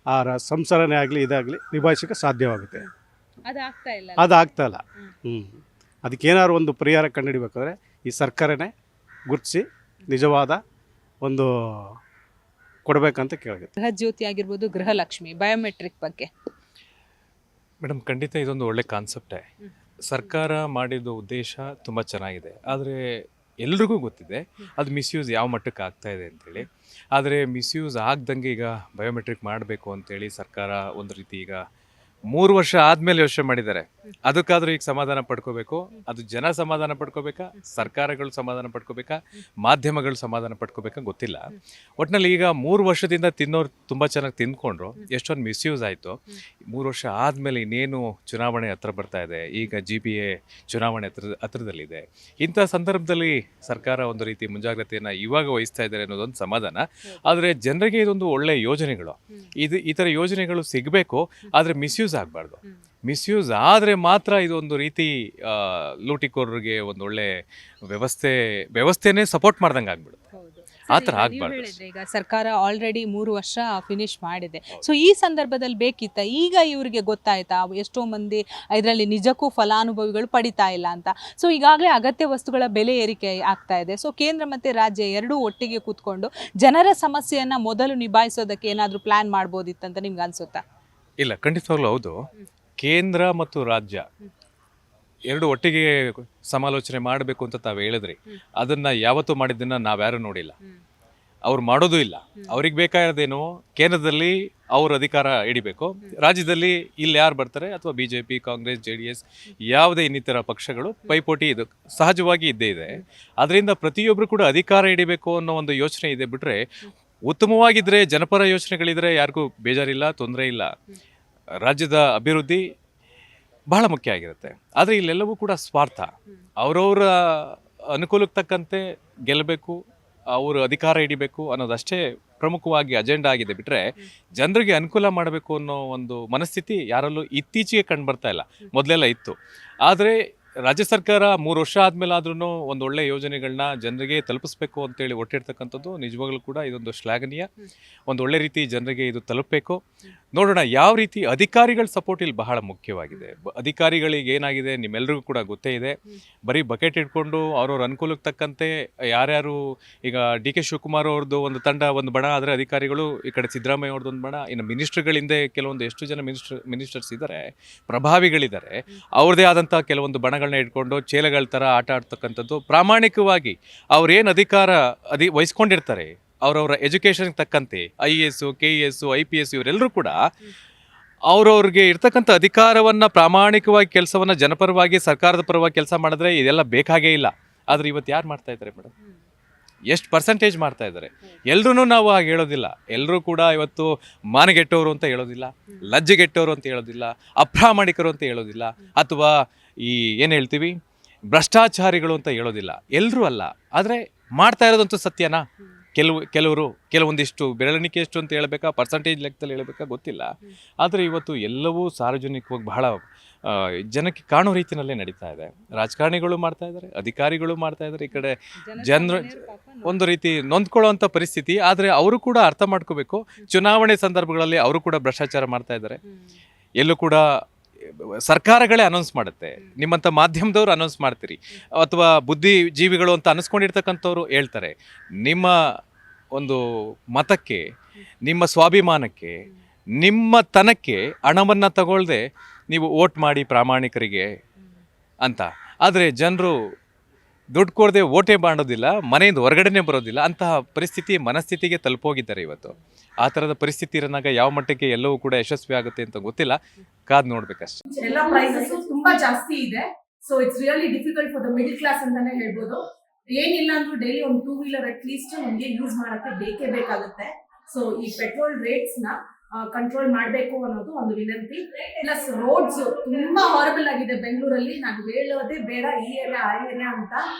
G: ಅವರ ಸಂಸಾರನೇ ಆಗಲಿ ಇದಾಗಲಿ ನಿಭಾಯಿಸೋಕ್ಕೆ ಸಾಧ್ಯವಾಗುತ್ತೆ. ಅದು ಆಗ್ತಾ ಇಲ್ಲ. ಅದಕ್ಕೇನಾದ್ರು ಒಂದು ಪರಿಹಾರ ಕಂಡುಹಿಡಿಬೇಕಾದ್ರೆ ಈ ಸರ್ಕಾರನೇ ಗುರುತಿಸಿ ನಿಜವಾದ ಒಂದು ಕೊಡಬೇಕಂತ ಕೇಳಿದೆ.
A: ಗೃಹ ಜ್ಯೋತಿ ಆಗಿರ್ಬೋದು, ಗೃಹಲಕ್ಷ್ಮಿ, ಬಯೋಮೆಟ್ರಿಕ್ ಬಗ್ಗೆ
H: ಮೇಡಮ್, ಖಂಡಿತ ಇದೊಂದು ಒಳ್ಳೆ ಕಾನ್ಸೆಪ್ಟೇ. ಸರ್ಕಾರ ಮಾಡಿದ ಉದ್ದೇಶ ತುಂಬ ಚೆನ್ನಾಗಿದೆ. ಆದರೆ ಎಲ್ರಿಗೂ ಗೊತ್ತಿದೆ ಅದು ಮಿಸ್ಯೂಸ್ ಯಾವ ಮಟ್ಟಕ್ಕೆ ಆಗ್ತಾ ಇದೆ ಅಂತೇಳಿ. ಆದರೆ ಮಿಸ್ಯೂಸ್ ಆಗ್ದಂಗೆ ಈಗ ಬಯೋಮೆಟ್ರಿಕ್ ಮಾಡಬೇಕು ಅಂತೇಳಿ ಸರ್ಕಾರ ಒಂದು ರೀತಿ ಈಗ 3 ವರ್ಷ ಆದಮೇಲೆ ಯೋಚನೆ ಮಾಡಿದ್ದಾರೆ. ಅದಕ್ಕಾದ್ರೂ ಈಗ ಸಮಾಧಾನ ಪಡ್ಕೋಬೇಕು. ಅದು ಜನ ಸಮಾಧಾನ ಪಡ್ಕೋಬೇಕಾ, ಸರ್ಕಾರಗಳು ಸಮಾಧಾನ ಪಡ್ಕೋಬೇಕಾ, ಮಾಧ್ಯಮಗಳು ಸಮಾಧಾನ ಪಡ್ಕೋಬೇಕಾ ಗೊತ್ತಿಲ್ಲ. ಒಟ್ಟಿನಲ್ಲಿ ಈಗ 3 ವರ್ಷದಿಂದ ತಿನ್ನೋರು ತುಂಬ ಚೆನ್ನಾಗಿ ತಿಂದ್ಕೊಂಡ್ರು, ಎಷ್ಟೊಂದು ಮಿಸ್ಯೂಸ್ ಆಯಿತು. 3 ವರ್ಷ ಆದಮೇಲೆ ಇನ್ನೇನು ಚುನಾವಣೆ ಹತ್ರ ಬರ್ತಾ ಇದೆ, ಈಗ GPA ಚುನಾವಣೆ ಹತ್ರದಲ್ಲಿದೆ. ಇಂಥ ಸಂದರ್ಭದಲ್ಲಿ ಸರ್ಕಾರ ಒಂದು ರೀತಿ ಮುಂಜಾಗ್ರತೆಯನ್ನು ಇವಾಗ ವಹಿಸ್ತಾ ಇದ್ದಾರೆ ಅನ್ನೋದೊಂದು ಸಮಾಧಾನ. ಆದರೆ ಜನರಿಗೆ ಇದೊಂದು ಒಳ್ಳೆಯ ಯೋಜನೆಗಳು, ಈ ಥರ ಯೋಜನೆಗಳು ಸಿಗಬೇಕು. ಆದರೆ ಮಿಸ್ಯೂಸ್ ಆಗಬಾರ್ದು. ಮಿಸ್ಯೂಸ್ ಆದರೆ ಮಾತ್ರ ಇದೊಂದು ರೀತಿ ಲೂಟಿಕೋರರಿಗೆ ಒಂದು ಒಳ್ಳೆ ವ್ಯವಸ್ಥೆನೇ ಸಪೋರ್ಟ್ ಮಾಡ್ದಂಗೆ ಆಗ್ಬಿಡುತ್ತೆ. ಆ ಥರ ಆಗಬಾರ್ದು.
A: ಈಗ ಸರ್ಕಾರ ಆಲ್ರೆಡಿ 3 ವರ್ಷ ಫಿನಿಶ್ ಮಾಡಿದೆ. ಸೊ ಈ ಸಂದರ್ಭದಲ್ಲಿ ಬೇಕಿತ್ತ, ಈಗ ಇವರಿಗೆ ಗೊತ್ತಾಯ್ತಾ ಎಷ್ಟೋ ಮಂದಿ ಇದರಲ್ಲಿ ನಿಜಕ್ಕೂ ಫಲಾನುಭವಿಗಳು ಪಡಿತಾ ಇಲ್ಲ ಅಂತ. ಸೊ ಈಗಾಗಲೇ ಅಗತ್ಯ ವಸ್ತುಗಳ ಬೆಲೆ ಏರಿಕೆ ಆಗ್ತಾ ಇದೆ. ಸೊ ಕೇಂದ್ರ ಮತ್ತು ರಾಜ್ಯ ಎರಡೂ ಒಟ್ಟಿಗೆ ಕೂತ್ಕೊಂಡು ಜನರ ಸಮಸ್ಯೆಯನ್ನು ಮೊದಲು ನಿಭಾಯಿಸೋದಕ್ಕೆ ಏನಾದರೂ ಪ್ಲ್ಯಾನ್ ಮಾಡ್ಬೋದಿತ್ತಂತ ನಿಮ್ಗೆ ಅನ್ಸುತ್ತಾ?
H: ಇಲ್ಲ, ಖಂಡಿತವಾಗ್ಲೂ ಹೌದು. ಕೇಂದ್ರ ಮತ್ತು ರಾಜ್ಯ ಎರಡು ಒಟ್ಟಿಗೆ ಸಮಾಲೋಚನೆ ಮಾಡಬೇಕು ಅಂತ ತಾವು ಹೇಳಿದ್ರಿ. ಅದನ್ನು ಯಾವತ್ತೂ ಮಾಡಿದ್ದನ್ನು ನಾವ್ಯಾರೂ ನೋಡಿಲ್ಲ, ಅವ್ರು ಮಾಡೋದೂ ಇಲ್ಲ. ಅವ್ರಿಗೆ ಬೇಕಾಗಿರೋದೇನು, ಕೇಂದ್ರದಲ್ಲಿ ಅವ್ರ ಅಧಿಕಾರ ಹಿಡಿಬೇಕು, ರಾಜ್ಯದಲ್ಲಿ ಇಲ್ಲಿ ಯಾರು ಬರ್ತಾರೆ ಅಥವಾ BJP, ಕಾಂಗ್ರೆಸ್, JDS ಯಾವುದೇ ಇನ್ನಿತರ ಪಕ್ಷಗಳು ಪೈಪೋಟಿ ಇದು ಸಹಜವಾಗಿ ಇದ್ದೇ ಇದೆ. ಅದರಿಂದ ಪ್ರತಿಯೊಬ್ಬರು ಕೂಡ ಅಧಿಕಾರ ಹಿಡಿಬೇಕು ಅನ್ನೋ ಒಂದು ಯೋಚನೆ ಇದೆ. ಬಿಟ್ಟರೆ ಉತ್ತಮವಾಗಿದ್ದರೆ, ಜನಪರ ಯೋಚನೆಗಳಿದ್ರೆ ಯಾರಿಗೂ ಬೇಜಾರಿಲ್ಲ, ತೊಂದರೆ ಇಲ್ಲ. ರಾಜ್ಯದ ಅಭಿವೃದ್ಧಿ ಬಹಳ ಮುಖ್ಯ ಆಗಿರುತ್ತೆ. ಆದರೆ ಇಲ್ಲೆಲ್ಲವೂ ಕೂಡ ಸ್ವಾರ್ಥ, ಅವರವರ ಅನುಕೂಲಕ್ಕೆ ತಕ್ಕಂತೆ ಗೆಲ್ಲಬೇಕು, ಅವರು ಅಧಿಕಾರ ಹಿಡಿಬೇಕು ಅನ್ನೋದಷ್ಟೇ ಪ್ರಮುಖವಾಗಿ ಅಜೆಂಡಾ ಆಗಿದೆ. ಬಿಟ್ಟರೆ ಜನರಿಗೆ ಅನುಕೂಲ ಮಾಡಬೇಕು ಅನ್ನೋ ಒಂದು ಮನಸ್ಥಿತಿ ಯಾರಲ್ಲೂ ಇತ್ತೀಚೆಗೆ ಕಂಡು ಬರ್ತಾ ಇಲ್ಲ. ಮೊದಲೆಲ್ಲ ಇತ್ತು. ಆದರೆ ರಾಜ್ಯ ಸರ್ಕಾರ 3 ವರ್ಷ ಆದಮೇಲೆ ಆದ್ರೂ ಒಂದು ಒಳ್ಳೆ ಯೋಜನೆಗಳನ್ನ ಜನರಿಗೆ ತಲುಪಿಸ್ಬೇಕು ಅಂತೇಳಿ ಹೊರಟಿರ್ತಕ್ಕಂಥದ್ದು ನಿಜವಾಗ್ಲೂ ಕೂಡ ಇದೊಂದು ಶ್ಲಾಘನೀಯ. ಒಂದು ಒಳ್ಳೆ ರೀತಿ ಜನರಿಗೆ ಇದು ತಲುಪಬೇಕು. ನೋಡೋಣ ಯಾವ ರೀತಿ ಅಧಿಕಾರಿಗಳ ಸಪೋರ್ಟ್ ಇಲ್ಲಿ ಬಹಳ ಮುಖ್ಯವಾಗಿದೆ. ಅಧಿಕಾರಿಗಳಿಗೆ ಏನಾಗಿದೆ ನಿಮ್ಮೆಲ್ಲರಿಗೂ ಕೂಡ ಗೊತ್ತೇ ಇದೆ. ಬರೀ ಬಕೆಟ್ ಇಟ್ಕೊಂಡು ಅವ್ರವ್ರ ಅನುಕೂಲಕ್ಕೆ ತಕ್ಕಂತೆ ಯಾರ್ಯಾರು, ಈಗ DK ಶಿವಕುಮಾರ್ ಅವ್ರದ್ದು ಒಂದು ತಂಡ ಒಂದು ಬಣ ಆದರೆ ಅಧಿಕಾರಿಗಳು, ಈ ಕಡೆ ಸಿದ್ದರಾಮಯ್ಯ ಅವ್ರದ್ದು ಒಂದು ಬಣ, ಇನ್ನು ಮಿನಿಸ್ಟ್ರುಗಳಿಂದ ಕೆಲವೊಂದು ಎಷ್ಟು ಜನ ಮಿನಿಸ್ಟರ್ಸ್ ಇದ್ದಾರೆ, ಪ್ರಭಾವಿಗಳಿದ್ದಾರೆ, ಅವ್ರದ್ದೇ ಆದಂಥ ಕೆಲವೊಂದು ಬಣಗಳನ್ನ ಇಟ್ಕೊಂಡು ಚೇಲೆಗಳ ಥರ ಆಟ ಆಡ್ತಕ್ಕಂಥದ್ದು. ಪ್ರಾಮಾಣಿಕವಾಗಿ ಅವ್ರೇನು ಅಧಿಕಾರ ವಹಿಸ್ಕೊಂಡಿರ್ತಾರೆ, ಅವರವರ ಎಜುಕೇಷನ್ಗೆ ತಕ್ಕಂತೆ IAS, KS, IPS ಇವರೆಲ್ಲರೂ ಕೂಡ ಅವ್ರವ್ರಿಗೆ ಇರ್ತಕ್ಕಂಥ ಅಧಿಕಾರವನ್ನು ಪ್ರಾಮಾಣಿಕವಾಗಿ ಕೆಲಸವನ್ನು ಜನಪರವಾಗಿ ಸರ್ಕಾರದ ಪರವಾಗಿ ಕೆಲಸ ಮಾಡಿದ್ರೆ ಇದೆಲ್ಲ ಬೇಕಾಗೇ ಇಲ್ಲ. ಆದರೆ ಇವತ್ತು ಯಾರು ಮಾಡ್ತಾ ಇದ್ದಾರೆ ಮೇಡಮ್? ಎಷ್ಟು ಪರ್ಸೆಂಟೇಜ್ ಮಾಡ್ತಾ ಇದ್ದಾರೆ? ಎಲ್ಲರೂ ನಾವು ಹಾಗೆ ಹೇಳೋದಿಲ್ಲ. ಎಲ್ಲರೂ ಕೂಡ ಇವತ್ತು ಮಾನಗೆಟ್ಟವರು ಅಂತ ಹೇಳೋದಿಲ್ಲ, ಲಜ್ಜೆಗೆಟ್ಟವರು ಅಂತ ಹೇಳೋದಿಲ್ಲ, ಅಪ್ರಾಮಾಣಿಕರು ಅಂತ ಹೇಳೋದಿಲ್ಲ, ಅಥವಾ ಈ ಏನು ಹೇಳ್ತೀವಿ ಭ್ರಷ್ಟಾಚಾರಿಗಳು ಅಂತ ಹೇಳೋದಿಲ್ಲ. ಎಲ್ಲರೂ ಅಲ್ಲ. ಆದರೆ ಮಾಡ್ತಾ ಇರೋದಂತೂ ಸತ್ಯನಾ? ಕೆಲವೊಂದಿಷ್ಟು ಬೆರಳಿಕೆ ಎಷ್ಟು ಅಂತ ಹೇಳಬೇಕಾ, ಪರ್ಸೆಂಟೇಜ್ ಲೆಕ್ಕದಲ್ಲಿ ಹೇಳಬೇಕಾ ಗೊತ್ತಿಲ್ಲ. ಆದರೆ ಇವತ್ತು ಎಲ್ಲವೂ ಸಾರ್ವಜನಿಕವಾಗಿ ಬಹಳ ಜನಕ್ಕೆ ಕಾಣೋ ರೀತಿಯಲ್ಲೇ ನಡೀತಾ ಇದೆ. ರಾಜಕಾರಣಿಗಳು ಮಾಡ್ತಾ ಇದ್ದಾರೆ, ಅಧಿಕಾರಿಗಳು ಮಾಡ್ತಾ ಇದ್ದಾರೆ, ಈ ಕಡೆ ಜನರು ಒಂದು ರೀತಿ ನೊಂದ್ಕೊಳ್ಳೋವಂಥ ಪರಿಸ್ಥಿತಿ. ಆದರೆ ಅವರು ಕೂಡ ಅರ್ಥ ಮಾಡ್ಕೋಬೇಕು, ಚುನಾವಣೆ ಸಂದರ್ಭಗಳಲ್ಲಿ ಅವರು ಕೂಡ ಭ್ರಷ್ಟಾಚಾರ ಮಾಡ್ತಾ ಇದ್ದಾರೆ. ಎಲ್ಲೂ ಕೂಡ ಸರ್ಕಾರಗಳೇ ಅನೌನ್ಸ್ ಮಾಡುತ್ತೆ, ನಿಮ್ಮಂಥ ಮಾಧ್ಯಮದವ್ರು ಅನೌನ್ಸ್ ಮಾಡ್ತೀರಿ, ಅಥವಾ ಬುದ್ಧಿಜೀವಿಗಳು ಅಂತ ಅನಿಸ್ಕೊಂಡಿರ್ತಕ್ಕಂಥವ್ರು ಹೇಳ್ತಾರೆ. ನಿಮ್ಮ ಒಂದು ಮತಕ್ಕೆ, ನಿಮ್ಮ ಸ್ವಾಭಿಮಾನಕ್ಕೆ, ನಿಮ್ಮ ತನಕ್ಕೆ ಹಣವನ್ನು ತಗೊಳ್ಳದೆ ನೀವು ವೋಟ್ ಮಾಡಿ ಪ್ರಾಮಾಣಿಕರಿಗೆ ಅಂತ. ಆದರೆ ಜನರು ದುಡ್ಡು ಕೊಡದೆ ವೋಟೇ ಮಾಡೋದಿಲ್ಲ, ಮನೆಯಿಂದ ಹೊರಗಡೆನೇ ಬರೋದಿಲ್ಲ. ಅಂತಹ ಪರಿಸ್ಥಿತಿ, ಮನಸ್ಥಿತಿಗೆ ತಲುಪೋಗಿದ್ದಾರೆ ಇವತ್ತು. ಆ ಥರದ ಪರಿಸ್ಥಿತಿ ಇರೋನಾಗ ಯಾವ ಮಟ್ಟಕ್ಕೆ ಎಲ್ಲವೂ ಕೂಡ ಯಶಸ್ವಿ ಆಗುತ್ತೆ ಅಂತ ಗೊತ್ತಿಲ್ಲ, ಕಾದ್ ನೋಡ್ಬೇಕಷ್ಟೇ.
I: ಎಲ್ಲ ಪ್ರೈಸಸ್ ತುಂಬಾ ಜಾಸ್ತಿ ಇದೆ. So it's really difficult for the middle class ಅಂತಾನೆ ಹೇಳ್ಬೋದು. ಏನಿಲ್ಲ ಅಂದ್ರೂ ಡೈಲಿ ಒಂದು 2 ವೀಲರ್ ಅಟ್ ಲೀಸ್ಟ್ ನಮಗೆ ಯೂಸ್ ಮಾಡಕ್ಕೆ ಬೇಕೇ ಬೇಕಾಗುತ್ತೆ. ಸೊ ಈ ಪೆಟ್ರೋಲ್ ರೇಟ್ಸ್ ನ ಕಂಟ್ರೋಲ್ ಮಾಡಬೇಕು ಅನ್ನೋದು ಒಂದು ವಿನಂತಿ. ಪ್ಲಸ್ ರೋಡ್ಸ್ ತುಂಬಾ ಹಾರಬಲ್ ಆಗಿದೆ ಬೆಂಗಳೂರಲ್ಲಿ. ನಾನು ಹೇಳೋದೇ ಬೇಡ ಈ ಏರಿಯಾ ಆ ಏರಿಯಾ ಅಂತ.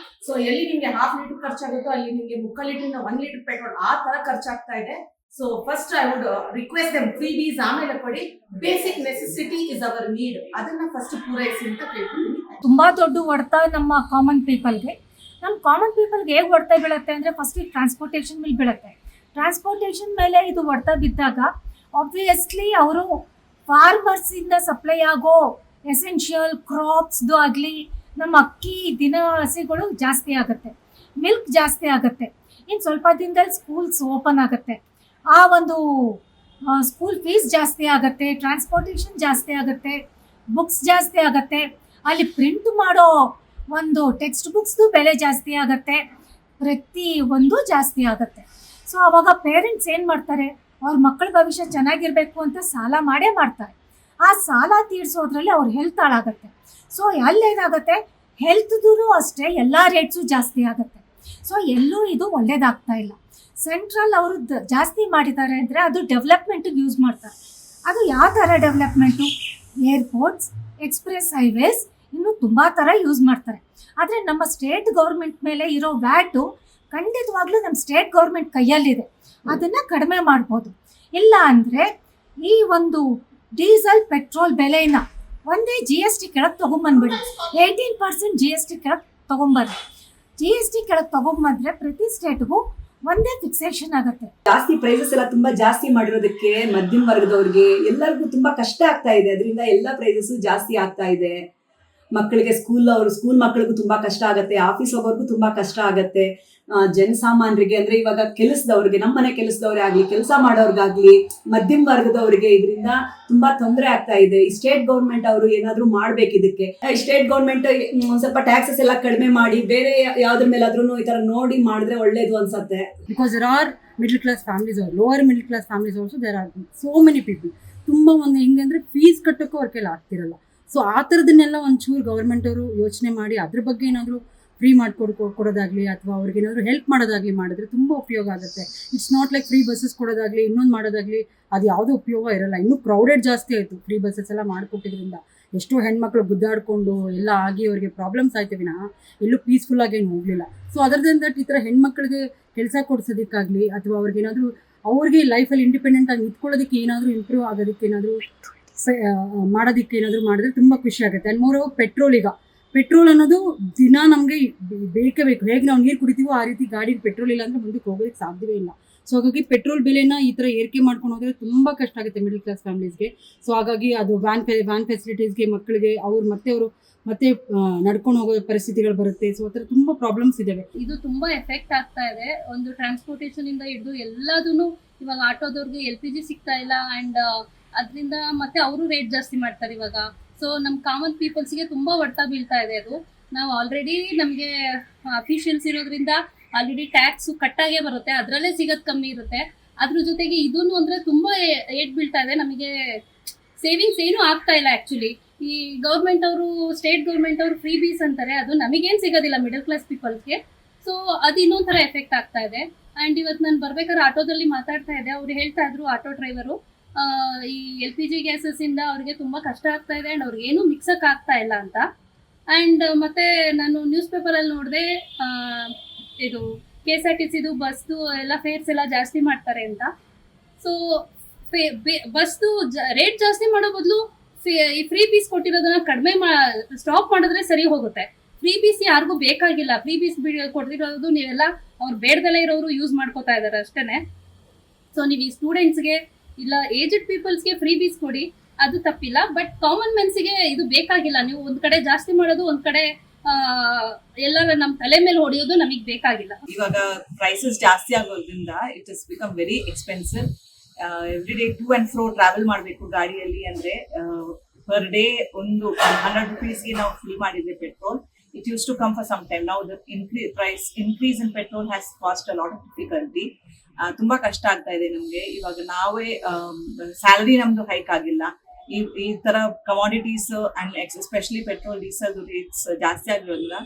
I: ಸೊ ಎಲ್ಲಿ ನಿಮ್ಗೆ 1/2 ಲೀಟರ್ ಖರ್ಚಾಗುತ್ತೋ ಅಲ್ಲಿ ನಿಮ್ಗೆ 3/4 ಲೀಟರ್ 1 ಲೀಟರ್ ಪೆಟ್ರೋಲ್ ಆ ತರ ಖರ್ಚಾಗ್ತಾ ಇದೆ. So first I would request them freebies ಆಮೇಲೆ ಕೊಡಿ. Basic necessity is our need, ಅದನ್ನ ಫಸ್ಟ್ ಪೂರೈಸಿ ಅಂತ ಕೇಳ್ತೀನಿ.
J: ತುಂಬಾ ದೊಡ್ಡ ಹೊಡೆತ ನಮ್ಮ ಕಾಮನ್ ಪೀಪಲ್ಗೆ. ನಮ್ಮ ಕಾಮನ್ ಪೀಪಲ್ಗೆ ಹೇಗೆ ಹೊಡೆತ ಬೀಳುತ್ತೆ ಅಂದರೆ ಫಸ್ಟ್ ಟ್ರಾನ್ಸ್ಪೋರ್ಟೇಷನ್ ಮೇಲೆ ಬೀಳುತ್ತೆ. ಟ್ರಾನ್ಸ್ಪೋರ್ಟೇಷನ್ ಮೇಲೆ ಇದು ಹೊಡೆತ ಬಿದ್ದಾಗ ಆಬ್ವಿಯಸ್ಲಿ ಅವರು ಫಾರ್ಮರ್ಸಿಂದ ಸಪ್ಲೈ ಆಗೋ ಎಸೆನ್ಷಿಯಲ್ ಕ್ರಾಪ್ಸ್ದು ಆಗಲಿ, ನಮ್ಮ ಅಕ್ಕಿ ದಿನಸಿಗಳು ಜಾಸ್ತಿ ಆಗುತ್ತೆ, ಮಿಲ್ಕ್ ಜಾಸ್ತಿ ಆಗುತ್ತೆ. ಇನ್ನು ಸ್ವಲ್ಪ ದಿನದಲ್ಲಿ ಸ್ಕೂಲ್ಸ್ ಓಪನ್ ಆಗುತ್ತೆ, ಆ ಒಂದು ಸ್ಕೂಲ್ ಫೀಸ್ ಜಾಸ್ತಿ ಆಗುತ್ತೆ, ಟ್ರಾನ್ಸ್ಪೋರ್ಟೇಷನ್ ಜಾಸ್ತಿ ಆಗುತ್ತೆ, ಬುಕ್ಸ್ ಜಾಸ್ತಿ ಆಗುತ್ತೆ, ಅಲ್ಲಿ ಪ್ರಿಂಟ್ ಮಾಡೋ ಒಂದು ಟೆಕ್ಸ್ಟ್ ಬುಕ್ಸ್ದು ಬೆಲೆ ಜಾಸ್ತಿ ಆಗುತ್ತೆ, ಪ್ರತಿ ಒಂದು ಜಾಸ್ತಿ ಆಗುತ್ತೆ. ಸೊ ಅವಾಗ ಪೇರೆಂಟ್ಸ್ ಏನು ಮಾಡ್ತಾರೆ, ಅವ್ರ ಮಕ್ಕಳ ಭವಿಷ್ಯ ಚೆನ್ನಾಗಿರಬೇಕು ಅಂತ ಸಾಲ ಮಾಡೇ ಮಾಡ್ತಾರೆ. ಆ ಸಾಲ ತೀರಿಸೋದ್ರಲ್ಲಿ ಅವ್ರ ಹೆಲ್ತ್ ಹಾಳಾಗುತ್ತೆ. ಸೊ ಅಲ್ಲೇನಾಗುತ್ತೆ, ಹೆಲ್ತ್ದೂ ಅಷ್ಟೇ ಎಲ್ಲ ರೇಟ್ಸು ಜಾಸ್ತಿ ಆಗುತ್ತೆ. ಸೊ ಎಲ್ಲೂ ಇದು ಒಳ್ಳೇದಾಗ್ತಾ ಇಲ್ಲ. ಸೆಂಟ್ರಲ್ ಅವರು ಜಾಸ್ತಿ ಮಾಡಿದ್ದಾರೆ ಅಂದರೆ ಅದು ಡೆವಲಪ್ಮೆಂಟಿಗೆ ಯೂಸ್ ಮಾಡ್ತಾರೆ. ಅದು ಯಾವ ಥರ ಡೆವಲಪ್ಮೆಂಟು, ಏರ್ಪೋರ್ಟ್ಸ್, ಎಕ್ಸ್ಪ್ರೆಸ್ ಹೈವೇಸ್, ಇನ್ನೂ ತುಂಬ ಥರ ಯೂಸ್ ಮಾಡ್ತಾರೆ. ಆದರೆ ನಮ್ಮ ಸ್ಟೇಟ್ ಗೌರ್ಮೆಂಟ್ ಮೇಲೆ ಇರೋ ವ್ಯಾಟು ಖಂಡಿತವಾಗ್ಲೂ ನಮ್ಮ ಸ್ಟೇಟ್ ಗೌರ್ಮೆಂಟ್ ಕೈಯಲ್ಲಿದೆ, ಅದನ್ನು ಕಡಿಮೆ ಮಾಡ್ಬೋದು. ಇಲ್ಲ ಅಂದರೆ ಈ ಒಂದು ಡೀಸೆಲ್ ಪೆಟ್ರೋಲ್ ಬೆಲೆನ ಒಂದೇ GST ಕೆಳಗೆ ತೊಗೊಂಬಂದ್ಬಿಡಿ, 18% GST ಕೆಳಗೆ ತೊಗೊಂಬರ್ರಿ. GST ಕೆಳಗೆ ತೊಗೊಂಬಂದ್ರೆ ಪ್ರತಿ ಸ್ಟೇಟ್ಗೂ ಒಂದೇ ಫಿಕ್ಸೇಷನ್ ಆಗುತ್ತೆ.
K: ಜಾಸ್ತಿ ಪ್ರೈಸಸ್ ಎಲ್ಲ ತುಂಬಾ ಜಾಸ್ತಿ ಮಾಡಿರೋದಕ್ಕೆ ಮಧ್ಯಮ ವರ್ಗದವ್ರಿಗೆ ಎಲ್ಲರಿಗೂ ತುಂಬಾ ಕಷ್ಟ ಆಗ್ತಾ ಇದೆ. ಅದರಿಂದ ಎಲ್ಲ ಪ್ರೈಸಸ್ ಜಾಸ್ತಿ ಆಗ್ತಾ ಇದೆ. ಮಕ್ಕಳಿಗೆ ಸ್ಕೂಲ್ ಮಕ್ಕಳಿಗೂ ತುಂಬಾ ಕಷ್ಟ ಆಗತ್ತೆ, ಆಫೀಸ್ ಹೋಗೋರ್ಗೂ ತುಂಬಾ ಕಷ್ಟ ಆಗತ್ತೆ. ಜನಸಾಮಾನ್ಯರಿಗೆ ಅಂದ್ರೆ ಇವಾಗ ಕೆಲಸದವ್ರಿಗೆ, ನಮ್ಮನೆ ಕೆಲಸದವ್ರೇ ಆಗ್ಲಿ, ಕೆಲಸ ಮಾಡೋರ್ಗಾಗ್ಲಿ, ಮಧ್ಯಮ ವರ್ಗದವ್ರಿಗೆ ಇದರಿಂದ ತುಂಬಾ ತೊಂದರೆ ಆಗ್ತಾ ಇದೆ. ಈ ಸ್ಟೇಟ್ ಗೌರ್ಮೆಂಟ್ ಅವರು ಏನಾದ್ರು ಮಾಡ್ಬೇಕು ಇದಕ್ಕೆ. ಸ್ಟೇಟ್ ಗೌರ್ಮೆಂಟ್ ಒಂದ್ ಸ್ವಲ್ಪ ಟ್ಯಾಕ್ಸಸ್ ಎಲ್ಲ ಕಡಿಮೆ ಮಾಡಿ ಬೇರೆ ಯಾವ್ದ್ರ ಮೇಲಾದ್ರೂ ಈ ತರ ನೋಡಿ ಮಾಡಿದ್ರೆ ಒಳ್ಳೇದು ಅನ್ಸತ್ತೆ.
L: Because there are middle class families or lower middle class families also, there are so many people. ತುಂಬ ಒಂದು ಹೆಂಗೆ ಅಂದರೆ ಫೀಸ್ ಕಟ್ಟೋಕ್ಕೂ ಅವ್ರ ಕೈಲಿ ಆಗ್ತಿರಲ್ಲ. ಸೊ ಆ ಥರದನ್ನೆಲ್ಲ ಒಂಚೂರು ಗೌರ್ಮೆಂಟ್ ಅವರು ಯೋಚನೆ ಮಾಡಿ ಅದ್ರ ಬಗ್ಗೆ ಏನಾದರೂ ಫ್ರೀ ಕೊಡೋದಾಗಲಿ ಅಥವಾ ಅವ್ರಿಗೇನಾದರೂ ಹೆಲ್ಪ್ ಮಾಡೋದಾಗಲಿ ಮಾಡಿದ್ರೆ ತುಂಬ ಉಪಯೋಗ ಆಗುತ್ತೆ. It's not like free buses ಕೊಡೋದಾಗಲಿ ಇನ್ನೊಂದು ಮಾಡೋದಾಗಲಿ ಅದು ಯಾವುದೂ ಉಪಯೋಗ ಇರಲ್ಲ. ಇನ್ನೂ ಕ್ರೌಡೆಡ್ ಜಾಸ್ತಿ ಆಯಿತು ಫ್ರೀ ಬಸ್ಸಸ್ ಎಲ್ಲ ಮಾಡಿಕೊಟ್ಟಿದ್ರಿಂದ. ಎಷ್ಟೋ ಹೆಣ್ಮಕ್ಳು ಗುದ್ದಾಡಿಕೊಂಡು ಎಲ್ಲ ಆಗಿ ಅವ್ರಿಗೆ ಪ್ರಾಬ್ಲಮ್ಸ್ ಆಯ್ತು ವಿನಃ ಎಲ್ಲೂ ಪೀಸ್ಫುಲ್ಲಾಗಿ ಏನು ಹೋಗಲಿಲ್ಲ. ಸೊ ಅದರದಿಂದ ಈ ಥರ ಹೆಣ್ಮಕ್ಳಿಗೆ ಕೆಲಸ ಕೊಡಿಸೋದಕ್ಕಾಗಲಿ ಅಥವಾ ಅವ್ರಿಗೇನಾದರೂ ಅವ್ರಿಗೆ ಲೈಫಲ್ಲಿ ಇಂಡಿಪೆಂಡೆಂಟ್ ಆಗಿ ನಿಂತ್ಕೊಳ್ಳೋದಕ್ಕೆ ಏನಾದರೂ ಇಂಪ್ರೂವ್ ಆಗೋದಕ್ಕೆ ಏನಾದರೂ ಮಾಡೋದಕ್ಕೆ ಏನಾದರೂ ಮಾಡಿದ್ರೆ ತುಂಬ ಖುಷಿ ಆಗುತ್ತೆ. ಆ್ಯಂಡ್ ಮೋರ್ ಪೆಟ್ರೋಲ್ ಅನ್ನೋದು ದಿನ ನಮಗೆ ಬೇಕೇ ಬೇಕು. ಹೇಗೆ ನಾವು ನೀರು ಕುಡಿತೀವೋ ಆ ರೀತಿ ಗಾಡಿಗೆ ಪೆಟ್ರೋಲ್ ಇಲ್ಲ ಅಂದರೆ ಮುಂದಕ್ಕೆ ಹೋಗೋದಕ್ಕೆ ಸಾಧ್ಯವೇ ಇಲ್ಲ. ಸೊ ಹಾಗಾಗಿ ಪೆಟ್ರೋಲ್ ಬೆಲೆನ ಈ ಥರ ಏರಿಕೆ ಮಾಡ್ಕೊಂಡು ಹೋದರೆ ತುಂಬ ಕಷ್ಟ ಆಗುತ್ತೆ ಮಿಡಲ್ ಕ್ಲಾಸ್ ಫ್ಯಾಮಿಲೀಸ್ಗೆ. ಸೊ ಹಾಗಾಗಿ ಅದು ವ್ಯಾನ್ ಫೆಸಿಲಿಟೀಸ್ಗೆ ಮಕ್ಕಳಿಗೆ ಅವರು ಮತ್ತೆ ನಡ್ಕೊಂಡು ಹೋಗೋ ಪರಿಸ್ಥಿತಿಗಳು ಬರುತ್ತೆ. ಸೊ ಆ ಥರ ತುಂಬ ಪ್ರಾಬ್ಲಮ್ಸ್ ಇದ್ದಾವೆ.
M: ಇದು ತುಂಬ ಎಫೆಕ್ಟ್ ಆಗ್ತಾ ಇದೆ. ಒಂದು ಟ್ರಾನ್ಸ್ಪೋರ್ಟೇಷನ್ ಇಂದ ಹಿಡಿದು ಎಲ್ಲದೂ ಇವಾಗ ಆಟೋದವ್ರಿಗೆ LPG ಸಿಗ್ತಾ ಇಲ್ಲ. ಆ್ಯಂಡ್ ಅದರಿಂದ ಮತ್ತೆ ಅವರು ರೇಟ್ ಜಾಸ್ತಿ ಮಾಡ್ತಾರೆ ಇವಾಗ. ಸೊ ನಮ್ಮ ಕಾಮನ್ ಪೀಪಲ್ಸ್ಗೆ ತುಂಬ ಹೊಡೆತ ಬೀಳ್ತಾ ಇದೆ ಅದು. ನಾವು ಆಲ್ರೆಡಿ ನಮಗೆ ಅಫಿಷಿಯಲ್ಸ್ ಇರೋದ್ರಿಂದ ಆಲ್ರೆಡಿ ಟ್ಯಾಕ್ಸು ಕಟ್ಟಾಗೇ ಬರುತ್ತೆ, ಅದರಲ್ಲೇ ಸಿಗೋದು ಕಮ್ಮಿ ಇರುತ್ತೆ. ಅದ್ರ ಜೊತೆಗೆ ಇದೂ ಅಂದರೆ ತುಂಬ ಏಟ್ ಬೀಳ್ತಾ ಇದೆ. ನಮಗೆ ಸೇವಿಂಗ್ಸ್ ಏನೂ ಆಗ್ತಾ ಇಲ್ಲ ಆ್ಯಕ್ಚುಲಿ. ಈ ಸ್ಟೇಟ್ ಗೌರ್ಮೆಂಟ್ ಅವರು ಫ್ರೀ ಬೀಸ್ ಅಂತಾರೆ, ಅದು ನಮಗೇನು ಸಿಗೋದಿಲ್ಲ ಮಿಡಲ್ ಕ್ಲಾಸ್ ಪೀಪಲ್ಸ್ಗೆ. ಸೊ ಅದು ಇನ್ನೊಂದು ಥರ ಎಫೆಕ್ಟ್ ಆಗ್ತಾ ಇದೆ. ಆ್ಯಂಡ್ ಇವತ್ತು ನಾನು ಬರ್ಬೇಕಾದ್ರೆ ಆಟೋದಲ್ಲಿ ಮಾತಾಡ್ತಾ ಇದ್ದೆ, ಅವ್ರು ಹೇಳ್ತಾ ಇದ್ರು ಆಟೋ ಡ್ರೈವರು ಈ LPG ಗ್ಯಾಸಸ್ಸಿಂದ ಅವ್ರಿಗೆ ತುಂಬ ಕಷ್ಟ ಆಗ್ತಾ ಇದೆ ಆ್ಯಂಡ್ ಅವ್ರಿಗೇನು ಮಿಕ್ಸಕ್ಕೆ ಆಗ್ತಾ ಇಲ್ಲ ಅಂತ. ಆ್ಯಂಡ್ ಮತ್ತು ನಾನು ನ್ಯೂಸ್ ಪೇಪರಲ್ಲಿ ನೋಡಿದೆ ಇದು KSRTCದು ಬಸ್ದು ಎಲ್ಲ ಫೇರ್ಸ್ ಎಲ್ಲ ಜಾಸ್ತಿ ಮಾಡ್ತಾರೆ ಅಂತ. ಸೊ ಬಸ್ದು ರೇಟ್ ಜಾಸ್ತಿ ಮಾಡೋ ಬದಲು ಈ ಫ್ರೀ ಪೀಸ್ ಕೊಟ್ಟಿರೋದನ್ನ ಕಡಿಮೆ ಸ್ಟಾಪ್ ಮಾಡಿದ್ರೆ ಸರಿ ಹೋಗುತ್ತೆ. ಫ್ರೀ ಪೀಸ್ ಯಾರಿಗೂ ಬೇಕಾಗಿಲ್ಲ. ಫ್ರೀ ಪೀಸ್ ಕೊಡ್ತಿರೋದು ನೀವೆಲ್ಲ ಅವ್ರು ಬೇಡದಲ್ಲೇ ಇರೋರು ಯೂಸ್ ಮಾಡ್ಕೋತಾ ಇದ್ದಾರೆ ಅಷ್ಟೇ. ಸೊ ನೀವು ಈ ಸ್ಟೂಡೆಂಟ್ಸ್ಗೆ ಇಲ್ಲ ಏಜ್ಡ್ ಪೀಪಲ್ಸ್ಗೆ ಫ್ರೀ ಪೀಸ್ ಕೊಡಿ. ಅದು ತಪ್ಪಿಲ್ಲ. ಬಟ್ ಕಾಮನ್ ಮೆನ್ಸಿಗೆ ಇದು ಬೇಕಾಗಿಲ್ಲ. ನೀವು ಒಂದ್ ಕಡೆ ಜಾಸ್ತಿ ಮಾಡೋದು, ಒಂದ್ ಕಡೆ ಎಲ್ಲರ ನಮ್ ತಲೆ ಮೇಲೆ ಹೊಡೆಯೋದು ನಮಗ್ ಬೇಕಾಗಿಲ್ಲ.
N: ಇವಾಗ ಪ್ರೈಸಸ್ ಜಾಸ್ತಿ ಆಗೋದ್ರಿಂದ it is become very expensive. Every day to and fro travel ಮಾಡಬೇಕು ಗಾಡಿಯಲ್ಲಿ ಅಂದ್ರೆ ಪರ್ ಡೇ ಒಂದು 100 rupeesಗೆ ನಾವು ಫಿಲ್ ಮಾಡಿದ್ರೆ petrol. It used to come for some time. Now the price increase in petrol has caused a lot of difficulty. ತುಂಬಾ ಕಷ್ಟ ಆಗ್ತಾ ಇದೆ ನಮ್ಗೆ. ಇವಾಗ ನಾವೇ ಸ್ಯಾಲರಿ ನಮ್ದು ಹೈಕ್ ಆಗಿಲ್ಲ. ಈ ತರ commodities and especially petrol diesel rates ಜಾಸ್ತಿ ಆಗಿರೋದ್ರಿಂದ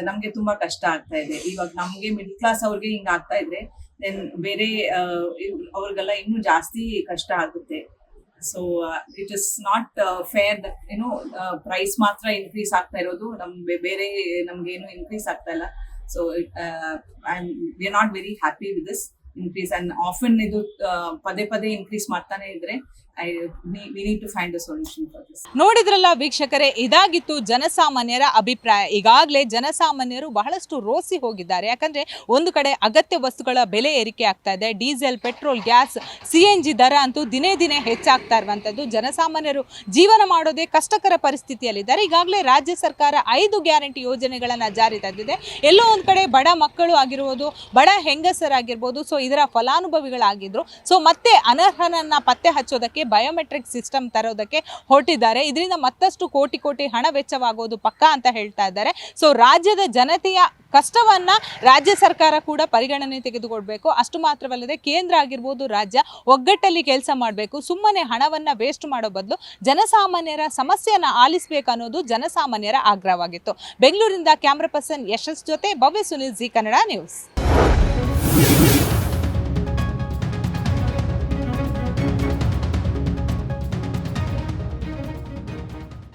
N: ನಮ್ಗೆ ತುಂಬಾ ಕಷ್ಟ ಆಗ್ತಾ ಇದೆ. ಇವಾಗ ನಮ್ಗೆ ಮಿಡಲ್ ಕ್ಲಾಸ್ ಅವ್ರಿಗೆ ಹಿಂಗ ಆಗ್ತಾ ಇದ್ರೆ ದೆನ್ ಬೇರೆ ಅವ್ರಿಗೆಲ್ಲ ಇನ್ನೂ ಜಾಸ್ತಿ ಕಷ್ಟ ಆಗುತ್ತೆ. So it is not fair that price ಮಾತ್ರ ಇನ್ಕ್ರೀಸ್ ಆಗ್ತಾ ಇರೋದು, ಬೇರೆ ನಮ್ಗೇನು ಇನ್ಕ್ರೀಸ್ ಆಗ್ತಾ ಇಲ್ಲ. So we are not very happy with this increase, and often ಇದು ಪದೇ ಇನ್ಕ್ರೀಸ್ ಮಾಡ್ತಾನೆ ಇದ್ರೆ we need to find a solution for this.
A: ನೋಡಿದ್ರಲ್ಲ ವೀಕ್ಷಕರೇ, ಇದಾಗಿತ್ತು ಜನಸಾಮಾನ್ಯರ ಅಭಿಪ್ರಾಯ. ಈಗಾಗಲೇ ಜನಸಾಮಾನ್ಯರು ಬಹಳಷ್ಟು ರೋಸಿ ಹೋಗಿದ್ದಾರೆ. ಯಾಕಂದ್ರೆ ಒಂದು ಕಡೆ ಅಗತ್ಯ ವಸ್ತುಗಳ ಬೆಲೆ ಏರಿಕೆ ಆಗ್ತಾ ಇದೆ. ಡೀಸೆಲ್, ಪೆಟ್ರೋಲ್, ಗ್ಯಾಸ್, CNG ದರ ಅಂತೂ ದಿನೇ ದಿನೇ ಹೆಚ್ಚಾಗ್ತಾ ಇರುವಂತದ್ದು. ಜನಸಾಮಾನ್ಯರು ಜೀವನ ಮಾಡೋದೇ ಕಷ್ಟಕರ ಪರಿಸ್ಥಿತಿಯಲ್ಲಿದ್ದಾರೆ. ಈಗಾಗಲೇ ರಾಜ್ಯ ಸರ್ಕಾರ 5 ಗ್ಯಾರಂಟಿ ಯೋಜನೆಗಳನ್ನ ಜಾರಿ ತಂದಿದೆ. ಎಲ್ಲೋ ಒಂದು ಕಡೆ ಬಡ ಮಕ್ಕಳು ಆಗಿರ್ಬೋದು, ಬಡ ಹೆಂಗಸರಾಗಿರ್ಬೋದು, ಸೊ ಇದರ ಫಲಾನುಭವಿಗಳಾಗಿದ್ರು. ಸೊ ಮತ್ತೆ ಅನರ್ಹನನ್ನ ಪತ್ತೆ ಹಚ್ಚೋದಕ್ಕೆ ಬಯೋಮೆಟ್ರಿಕ್ ಸಿಸ್ಟಮ್ ತರೋದಕ್ಕೆ ಹೊರಟಿದ್ದಾರೆ. ಇದರಿಂದ ಮತ್ತಷ್ಟು ಕೋಟಿ ಹಣ ವೆಚ್ಚವಾಗೋದು ಪಕ್ಕಾ ಅಂತ ಹೇಳ್ತಾ ಇದ್ದಾರೆ. ಸೊ ರಾಜ್ಯದ ಜನತೆಯ ಕಷ್ಟವನ್ನ ರಾಜ್ಯ ಸರ್ಕಾರ ಕೂಡ ಪರಿಗಣನೆ ತೆಗೆದುಕೊಳ್ಬೇಕು. ಅಷ್ಟು ಮಾತ್ರವಲ್ಲದೆ ಕೇಂದ್ರ ಆಗಿರ್ಬೋದು, ರಾಜ್ಯ ಒಗ್ಗಟ್ಟಲ್ಲಿ ಕೆಲಸ ಮಾಡಬೇಕು. ಸುಮ್ಮನೆ ಹಣವನ್ನ ವೇಸ್ಟ್ ಮಾಡೋ ಬದಲು ಜನಸಾಮಾನ್ಯರ ಸಮಸ್ಯೆಯನ್ನ ಆಲಿಸಬೇಕು ಅನ್ನೋದು ಜನಸಾಮಾನ್ಯರ ಆಗ್ರಹವಾಗಿತ್ತು. ಬೆಂಗಳೂರಿನಿಂದ ಕ್ಯಾಮ್ರಾ ಪರ್ಸನ್ ಯಶಸ್ ಜೊತೆ ಭವ್ಯ ಸುನಿಲ್, ಜಿ ಕನ್ನಡ ನ್ಯೂಸ್.